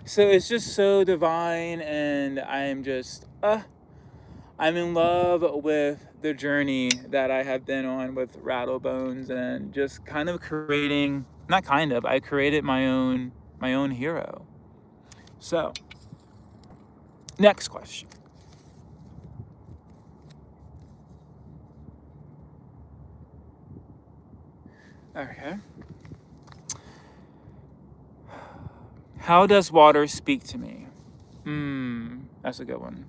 So it's just so divine, and I'm just, I'm in love with the journey that I have been on with Rattle Bones, and just kind of I created my own hero. So, next question. Okay. How does water speak to me? That's a good one.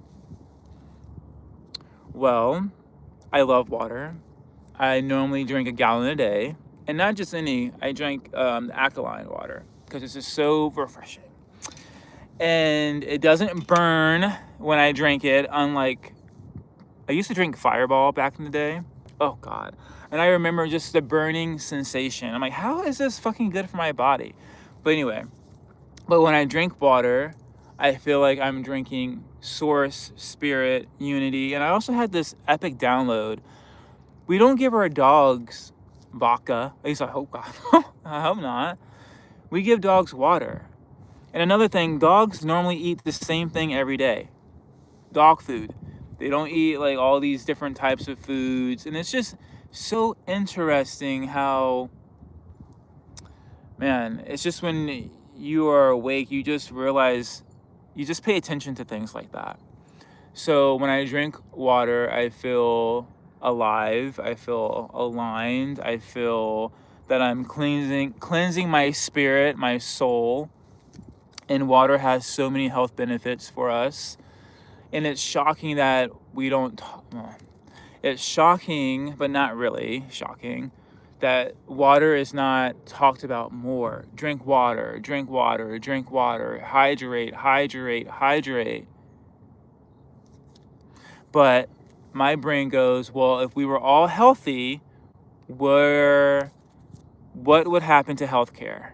Well, I love water. I normally drink a gallon a day, and not just any. I drink the alkaline water, because it's just so refreshing. and it doesn't burn when I drink it, unlike I used to drink Fireball back in the day. Oh God. And I remember just the burning sensation. I'm like, how is this fucking good for my body? But anyway, but when I drink water, I feel like I'm drinking source, spirit, unity. And I also had this epic download. We don't give our dogs vodka. At least I hope God. I hope not. We give dogs water. And another thing, dogs normally eat the same thing every day. Dog food. They don't eat like all these different types of foods. And it's just so interesting how, man, it's just when you are awake, you just realize, you just pay attention to things like that. So when I drink water, I feel alive, I feel aligned, I feel that I'm cleansing my spirit, my soul. And water has so many health benefits for us. And it's shocking that we don't it's shocking, but not really shocking, that water is not talked about more. Drink water, drink water, drink water, hydrate, hydrate, hydrate. But my brain goes, well, if we were all healthy, what would happen to healthcare?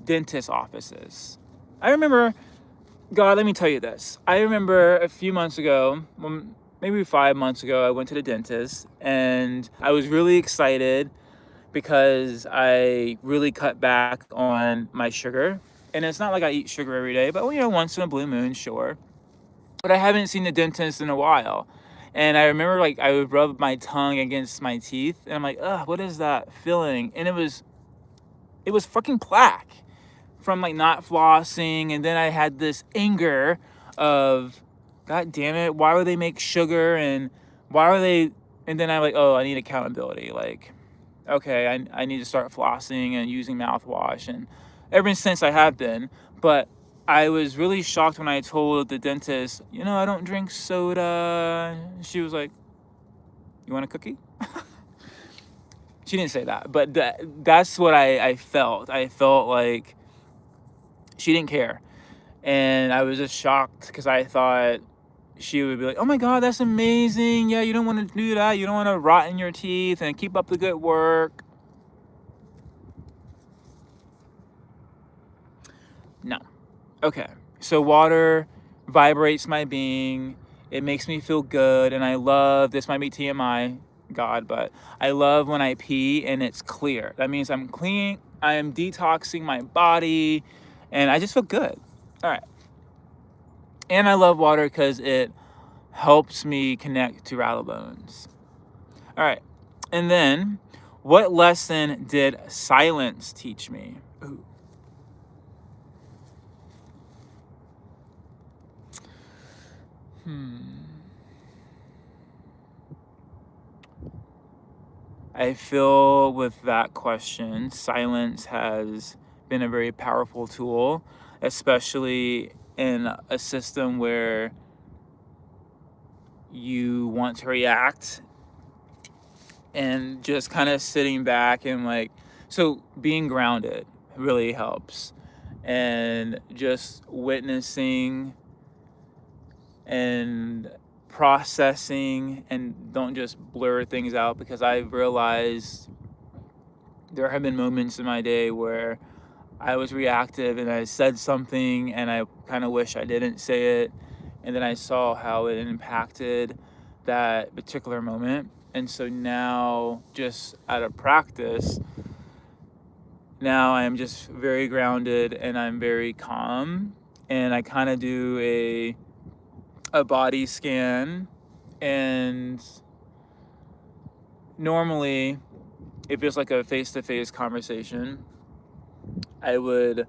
Dentist offices. I remember, God, let me tell you this. I remember a few months ago, maybe 5 months ago, I went to the dentist and I was really excited because I really cut back on my sugar. And it's not like I eat sugar every day, but once in a blue moon, sure. But I haven't seen the dentist in a while. And I remember like I would rub my tongue against my teeth and I'm like, ugh, what is that feeling? And it was fucking plaque from like not flossing. And then I had this anger of, God damn it, why would they make sugar and why are they, and then I'm like, oh, I need accountability. Like, okay, I need to start flossing and using mouthwash, and ever since I have been. But I was really shocked when I told the dentist, I don't drink soda. She was like, you want a cookie? She didn't say that, but that's what I felt. I felt like she didn't care. And I was just shocked because I thought she would be like, oh my God, that's amazing. Yeah, you don't want to do that. You don't want to rot in your teeth and keep up the good work. No. Okay. So water vibrates my being. It makes me feel good. And I love, this might be TMI, God, but I love when I pee and it's clear. That means I'm clean. I am detoxing my body and I just feel good. All right. And I love water because it helps me connect to rattle bones. All right. And then, what lesson did silence teach me? Ooh. I feel with that question, silence has been a very powerful tool, especially in a system where you want to react, and just kind of sitting back and like, so being grounded really helps, and just witnessing and processing, and don't just blur things out, because I've realized there have been moments in my day where I was reactive and I said something and I kind of wish I didn't say it, and then I saw how it impacted that particular moment. And so now, just out of practice, now I'm just very grounded and I'm very calm, and I kind of do a body scan. And normally, if it's like a face-to-face conversation, I would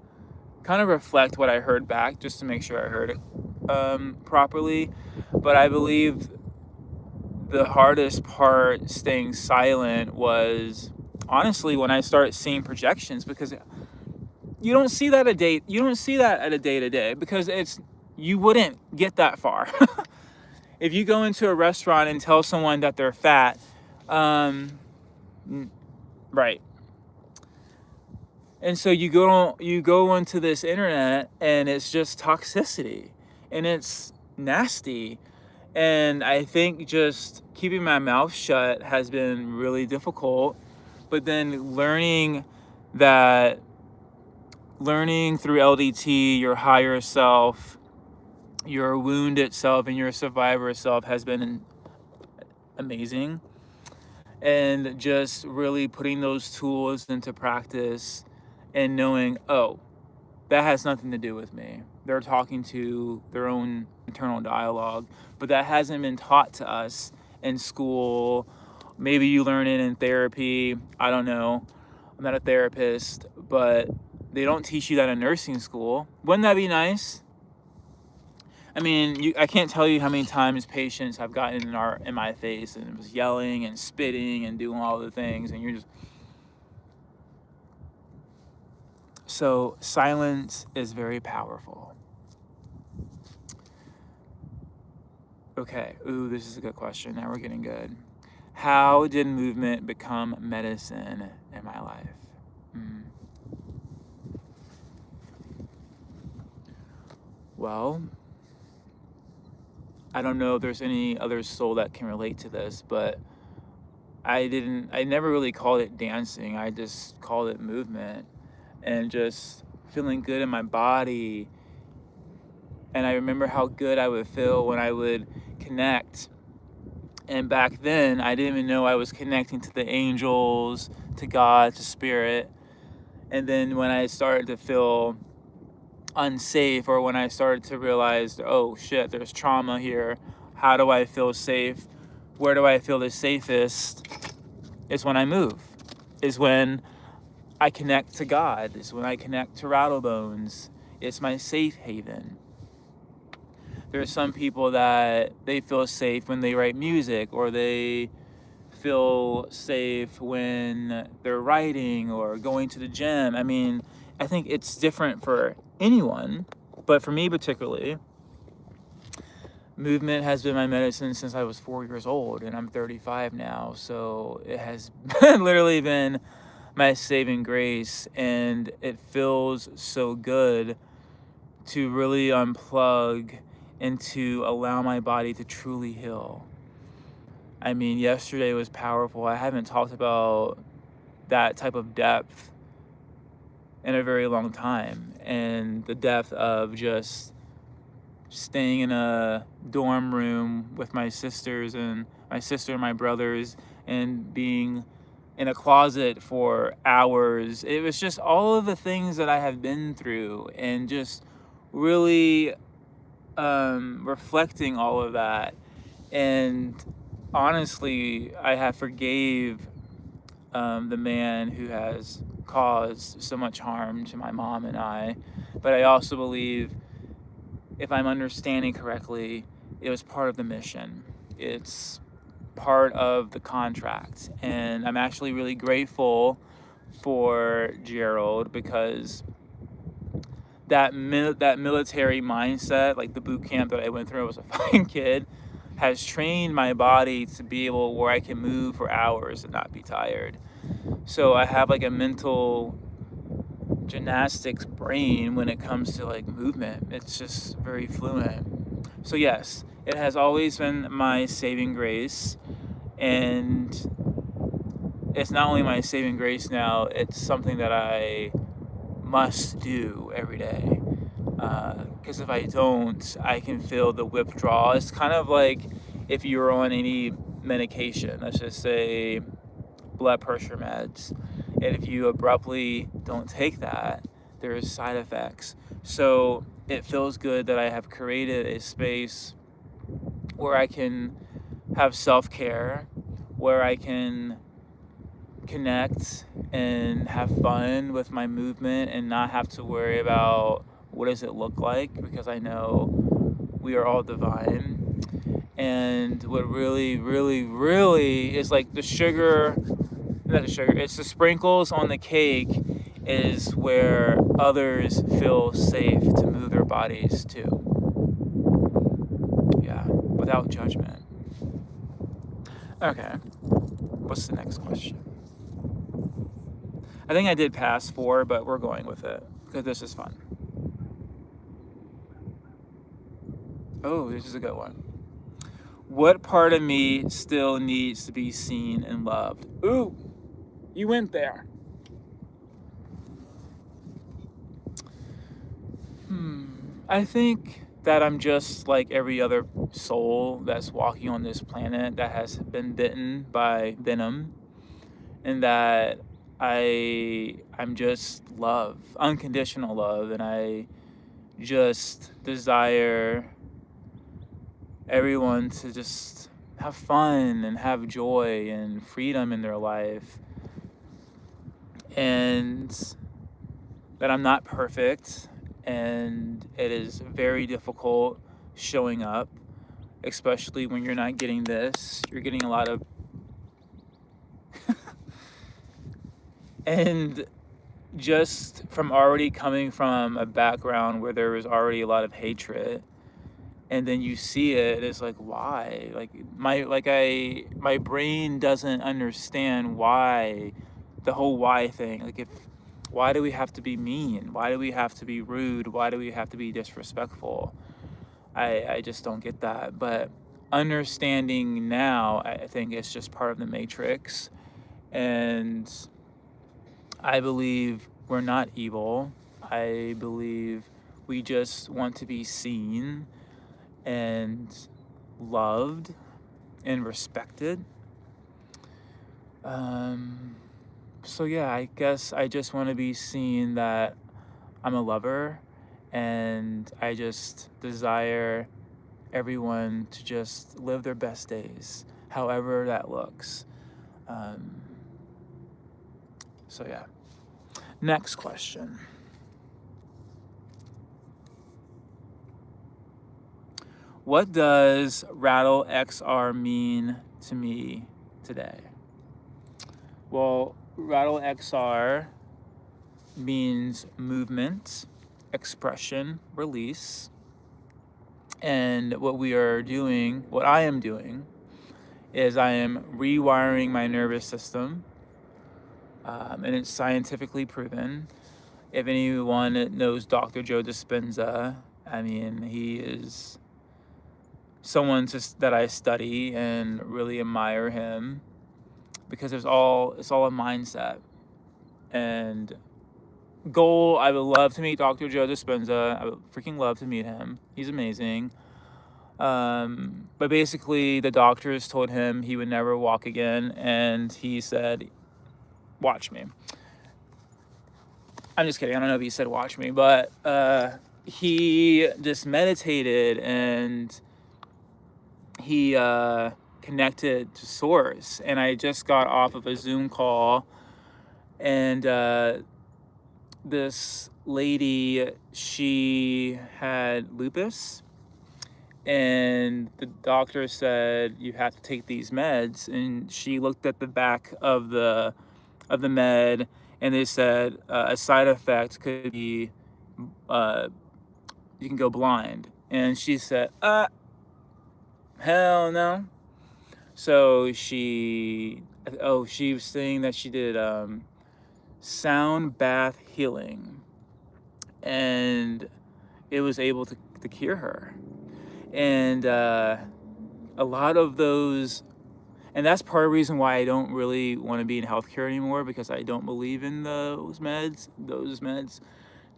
kind of reflect what I heard back just to make sure I heard it properly. But I believe the hardest part, staying silent, was honestly when I start seeing projections, because you don't see that at a day-to-day, because you wouldn't get that far. If you go into a restaurant and tell someone that they're fat, right. And so you go into this internet and it's just toxicity and it's nasty. And I think just keeping my mouth shut has been really difficult. But then that learning through LDT, your higher self, your wounded self, and your survivor self has been amazing. And just really putting those tools into practice and knowing, oh, that has nothing to do with me. They're talking to their own internal dialogue, but that hasn't been taught to us in school. Maybe you learn it in therapy. I don't know. I'm not a therapist, but they don't teach you that in nursing school. Wouldn't that be nice? I mean, I can't tell you how many times patients have gotten in my face and was yelling and spitting and doing all the things, and you're just... So silence is very powerful. Okay, ooh, this is a good question. Now we're getting good. How did movement become medicine in my life? Well, I don't know if there's any other soul that can relate to this, but I never really called it dancing. I just called it movement and just feeling good in my body. And I remember how good I would feel when I would connect. And back then, I didn't even know I was connecting to the angels, to God, to spirit. And then when I started to feel unsafe, or when I started to realize, oh shit, there's trauma here. How do I feel safe? Where do I feel the safest? Is when I move. Is when I connect to God. Is when I connect to Rattle Bones. It's my safe haven. There are some people that they feel safe when they write music, or they feel safe when they're writing or going to the gym. I mean, I think it's different for anyone, but for me particularly, movement has been my medicine since I was 4 years old, and I'm 35 now. So it has literally been my saving grace, and it feels so good to really unplug and to allow my body to truly heal. I mean, yesterday was powerful. I haven't talked about that type of depth in a very long time, and the depth of just staying in a dorm room with my sisters and my brothers, and being in a closet for hours. It was just all of the things that I have been through, and just really reflecting all of that. And honestly, I have forgave the man who has caused so much harm to my mom and I. But I also believe, if I'm understanding correctly, it was part of the mission. It's part of the contract. And I'm actually really grateful for Gerald, because that military mindset, like the boot camp that I went through as a fucking kid, has trained my body to be able where I can move for hours and not be tired. So I have like a mental gymnastics brain when it comes to like movement. It's just very fluent. So yes, it has always been my saving grace, and it's not only my saving grace now, it's something that I must do every day. Because if I don't, I can feel the withdrawal. It's kind of like if you're on any medication, let's just say blood pressure meds, and if you abruptly don't take that, there's side effects. So it feels good that I have created a space where I can have self-care, where I can connect and have fun with my movement and not have to worry about what does it look like, because I know we are all divine. And what really, really, really is like the sugar, not the sugar, it's the sprinkles on the cake, is where others feel safe to move their bodies too. Yeah, without judgment. Okay, what's the next question? I think I did pass 4, but we're going with it because this is fun. Oh, this is a good one. What part of me still needs to be seen and loved? Ooh, you went there. I think that I'm just like every other soul that's walking on this planet that has been bitten by venom, and that I'm just love, unconditional love, and I just desire everyone to just have fun and have joy and freedom in their life, and that I'm not perfect, and it is very difficult showing up, especially when you're not getting this. You're getting a lot of and just from already coming from a background where there was already a lot of hatred, and then you see it, it's like, why? Like my brain doesn't understand why, the whole why thing. Like, if why do we have to be mean? Why do we have to be rude? Why do we have to be disrespectful? I just don't get that. But understanding now, I think it's just part of the matrix. And I believe we're not evil. I believe we just want to be seen and loved and respected. So yeah, I guess I just want to be seen that I'm a lover, and I just desire everyone to just live their best days, however that looks. So yeah. Next question. What does Rattle XR mean to me today? Well, Rattle XR means movement, expression, release. And what I am doing, is I am rewiring my nervous system. And it's scientifically proven. If anyone knows Dr. Joe Dispenza, I mean, he is someone that I study and really admire him, because it's all a mindset. And goal, I would love to meet Dr. Joe Dispenza. I would freaking love to meet him. He's amazing. But basically, the doctors told him he would never walk again, and he said, watch me. I'm just kidding. I don't know if he said watch me, but he just meditated, and he connected to source. And I just got off of a Zoom call, and this lady, she had lupus, and the doctor said you have to take these meds. And she looked at the back of the med, and they said a side effect could be you can go blind. And she said, hell no. So she was saying that she did sound bath healing, and it was able to cure her. And a lot of those, and that's part of the reason why I don't really want to be in healthcare anymore, because I don't believe in those meds. Those meds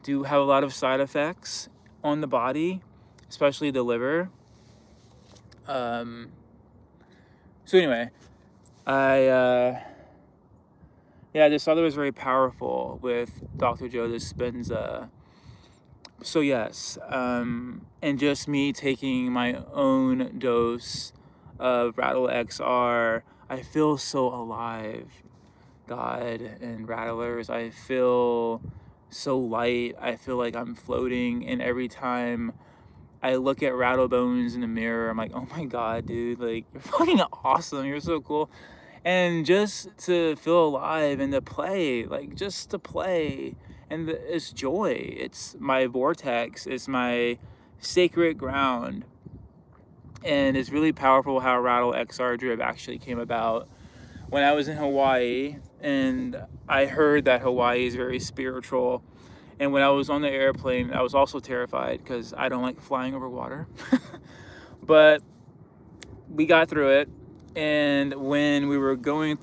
do have a lot of side effects on the body, especially the liver. So anyway, I just thought it was very powerful with Dr. Joe Dispenza. So yes, and just me taking my own dose of Rattle XR, I feel so alive. God and Rattlers, I feel so light. I feel like I'm floating, and every time I look at Rattle Bones in the mirror, I'm like, oh my God, dude, like, you're fucking awesome. You're so cool. And just to feel alive and to play, like, just to play. And it's joy. It's my vortex. It's my sacred ground. And it's really powerful how Rattle XR Drip actually came about. when I was in Hawaii, and I heard that Hawaii is very spiritual. And when I was on the airplane, I was also terrified because I don't like flying over water. But we got through it. And when we were when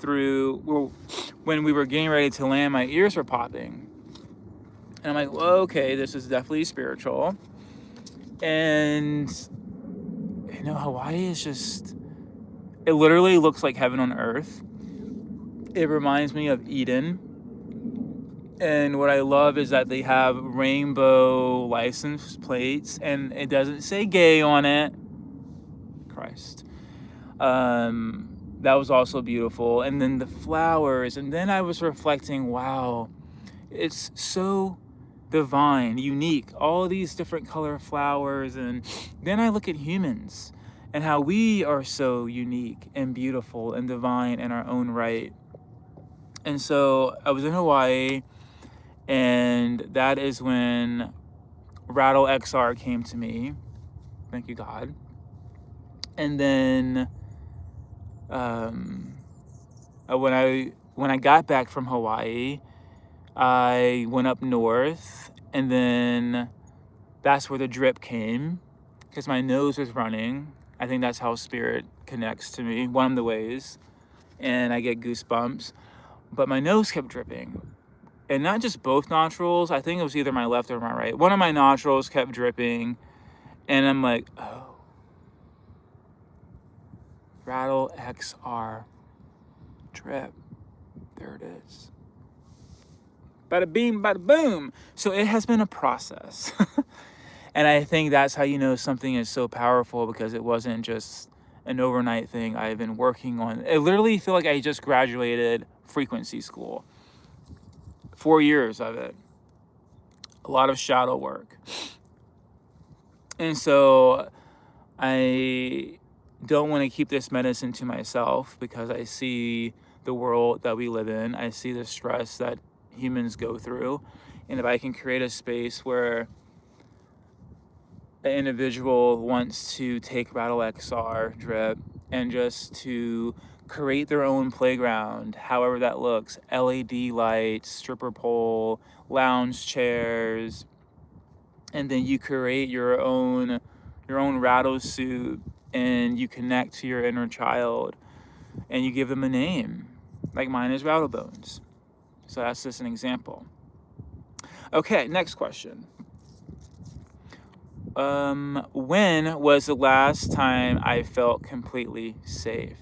we were getting ready to land, my ears were popping. And I'm like, well, okay, this is definitely spiritual. And, Hawaii is just, it literally looks like heaven on earth. It reminds me of Eden. And what I love is that they have rainbow license plates, and it doesn't say gay on it. Christ. That was also beautiful. And then the flowers. And then I was reflecting, wow, it's so divine, unique, all these different color flowers. And then I look at humans and how we are so unique and beautiful and divine in our own right. And so I was in Hawaii, and that is when Rattle XR came to me. Thank you, God. And then when I got back from Hawaii, I went up north, and then that's where the drip came, because my nose was running. I think that's how spirit connects to me, one of the ways, and I get goosebumps. But my nose kept dripping, and not just both nostrils. I think it was either my left or my right. One of my nostrils kept dripping, and I'm like, oh, Rattle XR drip. There it is. Bada bing, bada boom. So it has been a process. And I think that's how you know something is so powerful, because it wasn't just an overnight thing. I've been working on it. I literally feel like I just graduated frequency school. 4 years of it. A lot of shadow work. And so I don't want to keep this medicine to myself, because I see the world that we live in. I see the stress that humans go through. And if I can create a space where an individual wants to take Rattle XR drip and just to create their own playground, however that looks, LED lights, stripper pole, lounge chairs, and then you create your own rattle suit, and you connect to your inner child, and you give them a name. Like mine is Rattlebones. So that's just an example. Okay, next question. When was the last time I felt completely safe?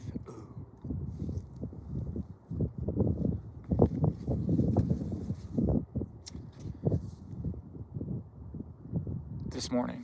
This morning.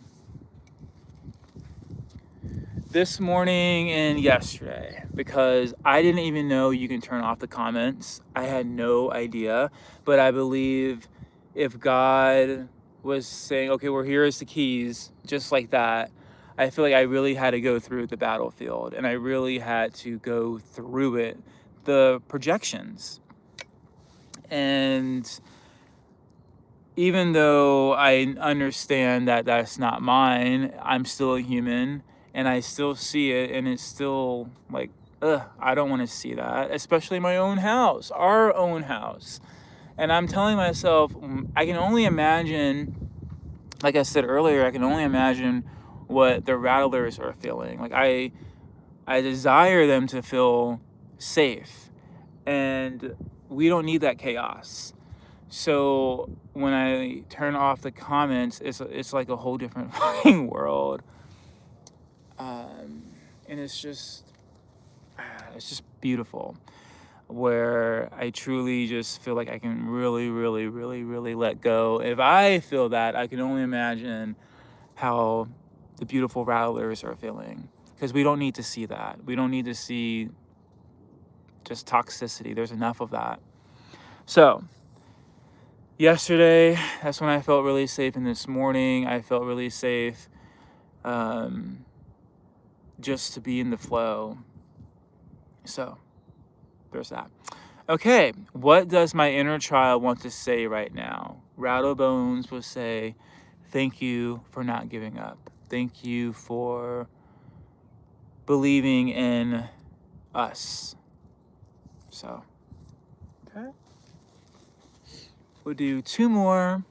This morning and yesterday, because I didn't even know you can turn off the comments. I had no idea, but I believe if God was saying, okay, well, here's the keys, just like that, I feel like I really had to go through the battlefield, and I really had to go through it, the projections. And even though I understand that that's not mine, I'm still a human, and I still see it, and it's still like, I don't want to see that, especially my own house, our own house. And I'm telling myself, I can only imagine, like I said earlier, I can only imagine what the Rattlers are feeling. Like I desire them to feel safe, and we don't need that chaos. So when I turn off the comments, it's like a whole different fucking world, and it's just beautiful, where I truly just feel like I can really, really, really, really let go. If I feel that, I can only imagine how the beautiful Rattlers are feeling, because we don't need to see that. We don't need to see just toxicity. There's enough of that. So yesterday, that's when I felt really safe, and this morning I felt really safe, just to be in the flow. So there's that. Okay, what does my inner child want to say right now? Rattlebones will say, thank you for not giving up. Thank you for believing in us. So, okay. We'll do 2 more.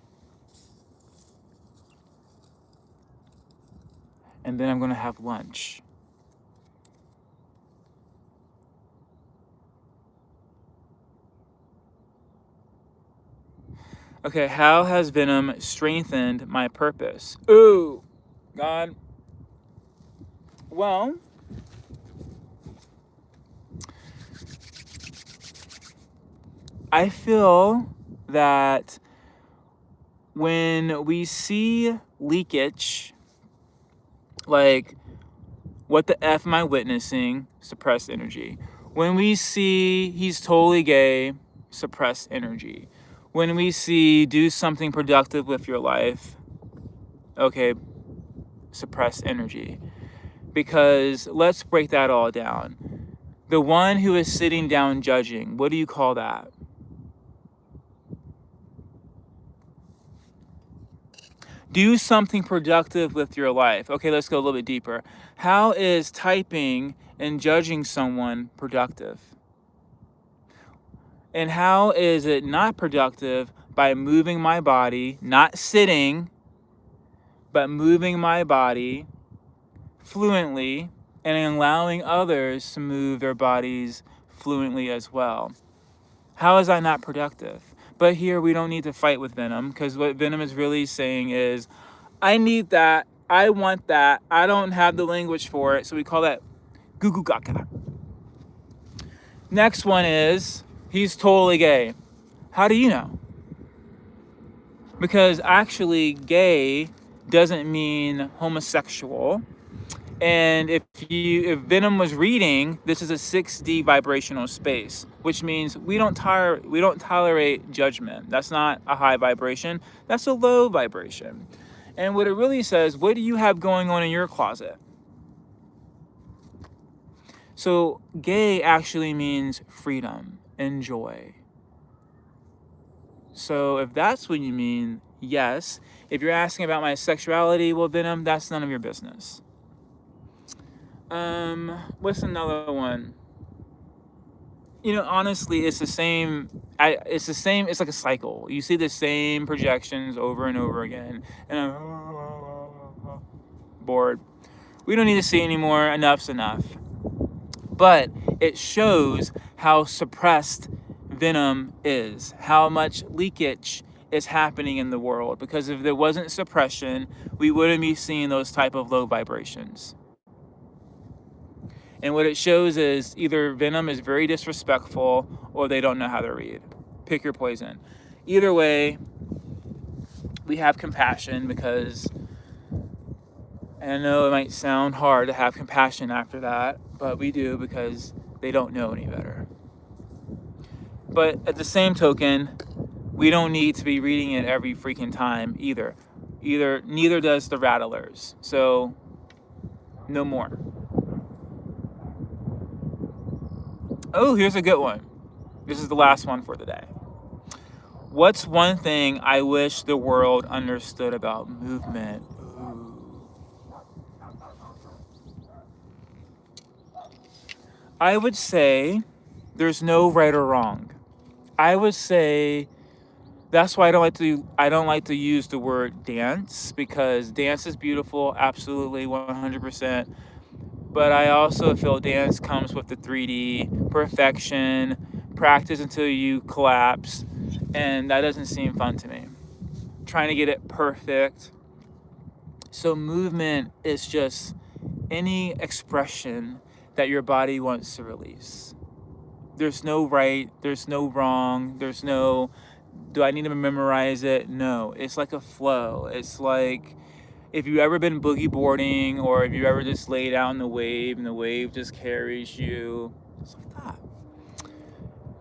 And then I'm going to have lunch. Okay, how has Venom strengthened my purpose? Ooh, God. Well, I feel that when we see leakage, like, what the F am I witnessing? Suppressed energy. When we see he's totally gay, suppressed energy. When we see do something productive with your life, okay, suppressed energy. Because let's break that all down. The one who is sitting down judging, what do you call that? Do something productive with your life. Okay, let's go a little bit deeper. How is typing and judging someone productive? And how is it not productive by moving my body, not sitting, but moving my body fluently and allowing others to move their bodies fluently as well? How is that not productive? But here we don't need to fight with Venom, because what Venom is really saying is, I need that, I want that, I don't have the language for it, so we call that goo goo gaga. Next one is, he's totally gay. How do you know? Because actually gay doesn't mean homosexual. And if Venom was reading, this is a 6D vibrational space, which means we don't tolerate judgment. That's not a high vibration, that's a low vibration. And what it really says, what do you have going on in your closet? So gay actually means freedom and joy. So if that's what you mean, yes. If you're asking about my sexuality, well, Venom, that's none of your business. What's another one? You know, honestly, it's the same. It's like a cycle. You see the same projections over and over again, and I'm bored. We don't need to see anymore. Enough's enough. But it shows how suppressed Venom is, how much leakage is happening in the world. Because if there wasn't suppression, we wouldn't be seeing those type of low vibrations. And what it shows is either Venom is very disrespectful or they don't know how to read. Pick your poison. Either way, we have compassion, because, and I know it might sound hard to have compassion after that, but we do, because they don't know any better. But at the same token, we don't need to be reading it every freaking time either. Neither does the Rattlers. So, no more. Oh, here's a good one. This is the last one for the day. What's one thing I wish the world understood about movement? Ooh. I would say there's no right or wrong. I would say that's why I don't like to use the word dance, because dance is beautiful, absolutely 100%. But I also feel dance comes with the 3D perfection, practice until you collapse, and that doesn't seem fun to me. Trying to get it perfect. So movement is just any expression that your body wants to release. There's no right, there's no wrong, there's no, do I need to memorize it? No, it's like a flow. It's like, if you've ever been boogie boarding, or if you ever just laid out in the wave and the wave just carries you, it's like that.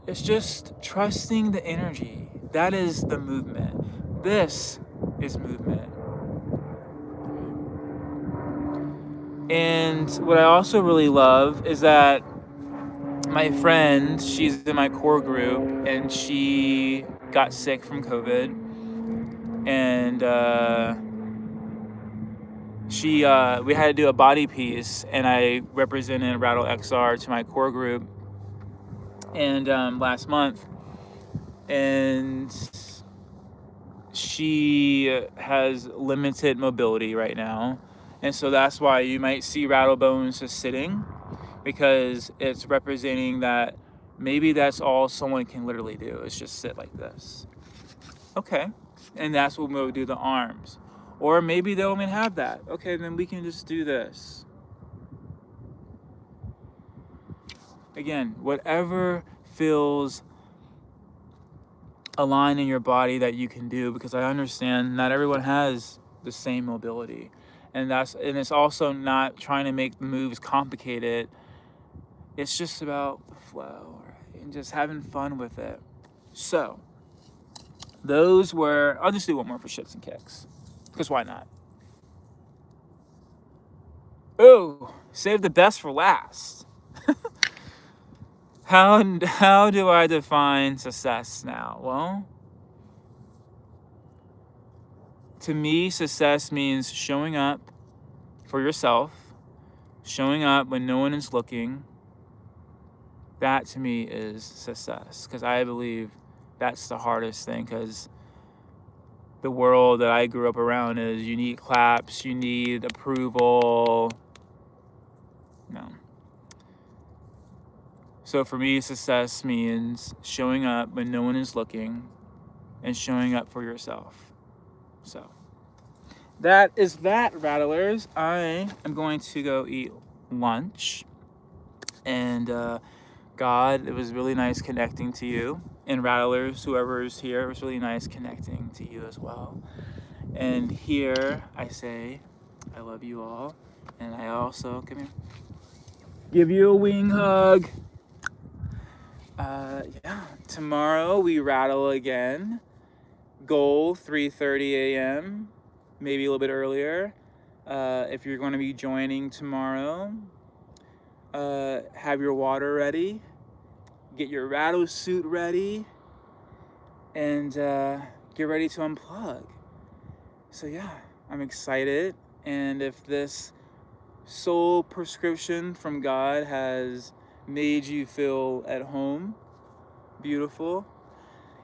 It's just trusting the energy. That is the movement. This is movement. And what I also really love is that my friend, she's in my core group, and she got sick from COVID, and we had to do a body piece, and I represented Rattle XR to my core group, and last month, and she has limited mobility right now, and so that's why you might see Rattlebones just sitting, because it's representing that maybe that's all someone can literally do is just sit like this. Okay, and that's when we'll do the arms. Or maybe they'll even have that. Okay, then we can just do this. Again, whatever feels aligned in your body that you can do, because I understand not everyone has the same mobility. And it's also not trying to make the moves complicated. It's just about the flow, right? And just having fun with it. So, I'll just do one more for shits and kicks. Because why not? Oh, save the best for last. How do I define success now? Well, to me, success means showing up for yourself, showing up when no one is looking. That to me is success, because I believe that's the hardest thing, because the world that I grew up around is you need claps, you need approval. No. So for me, success means showing up when no one is looking and showing up for yourself. So that is that, Rattlers. I am going to go eat lunch. And God, it was really nice connecting to you. And Rattlers, whoever is here, it was really nice connecting to you as well. And here I say, I love you all. And I also, come here, give you a wing hug. Yeah, tomorrow we rattle again. Goal 3:30 a.m., maybe a little bit earlier. If you're going to be joining tomorrow, have your water ready, get your rattle suit ready, and get ready to unplug. So yeah, I'm excited. And if this soul prescription from God has made you feel at home, beautiful.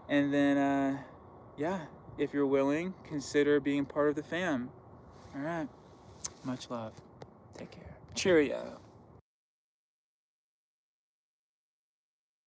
And then, yeah, if you're willing, consider being part of the fam. All right. Much love. Take care. Cheerio.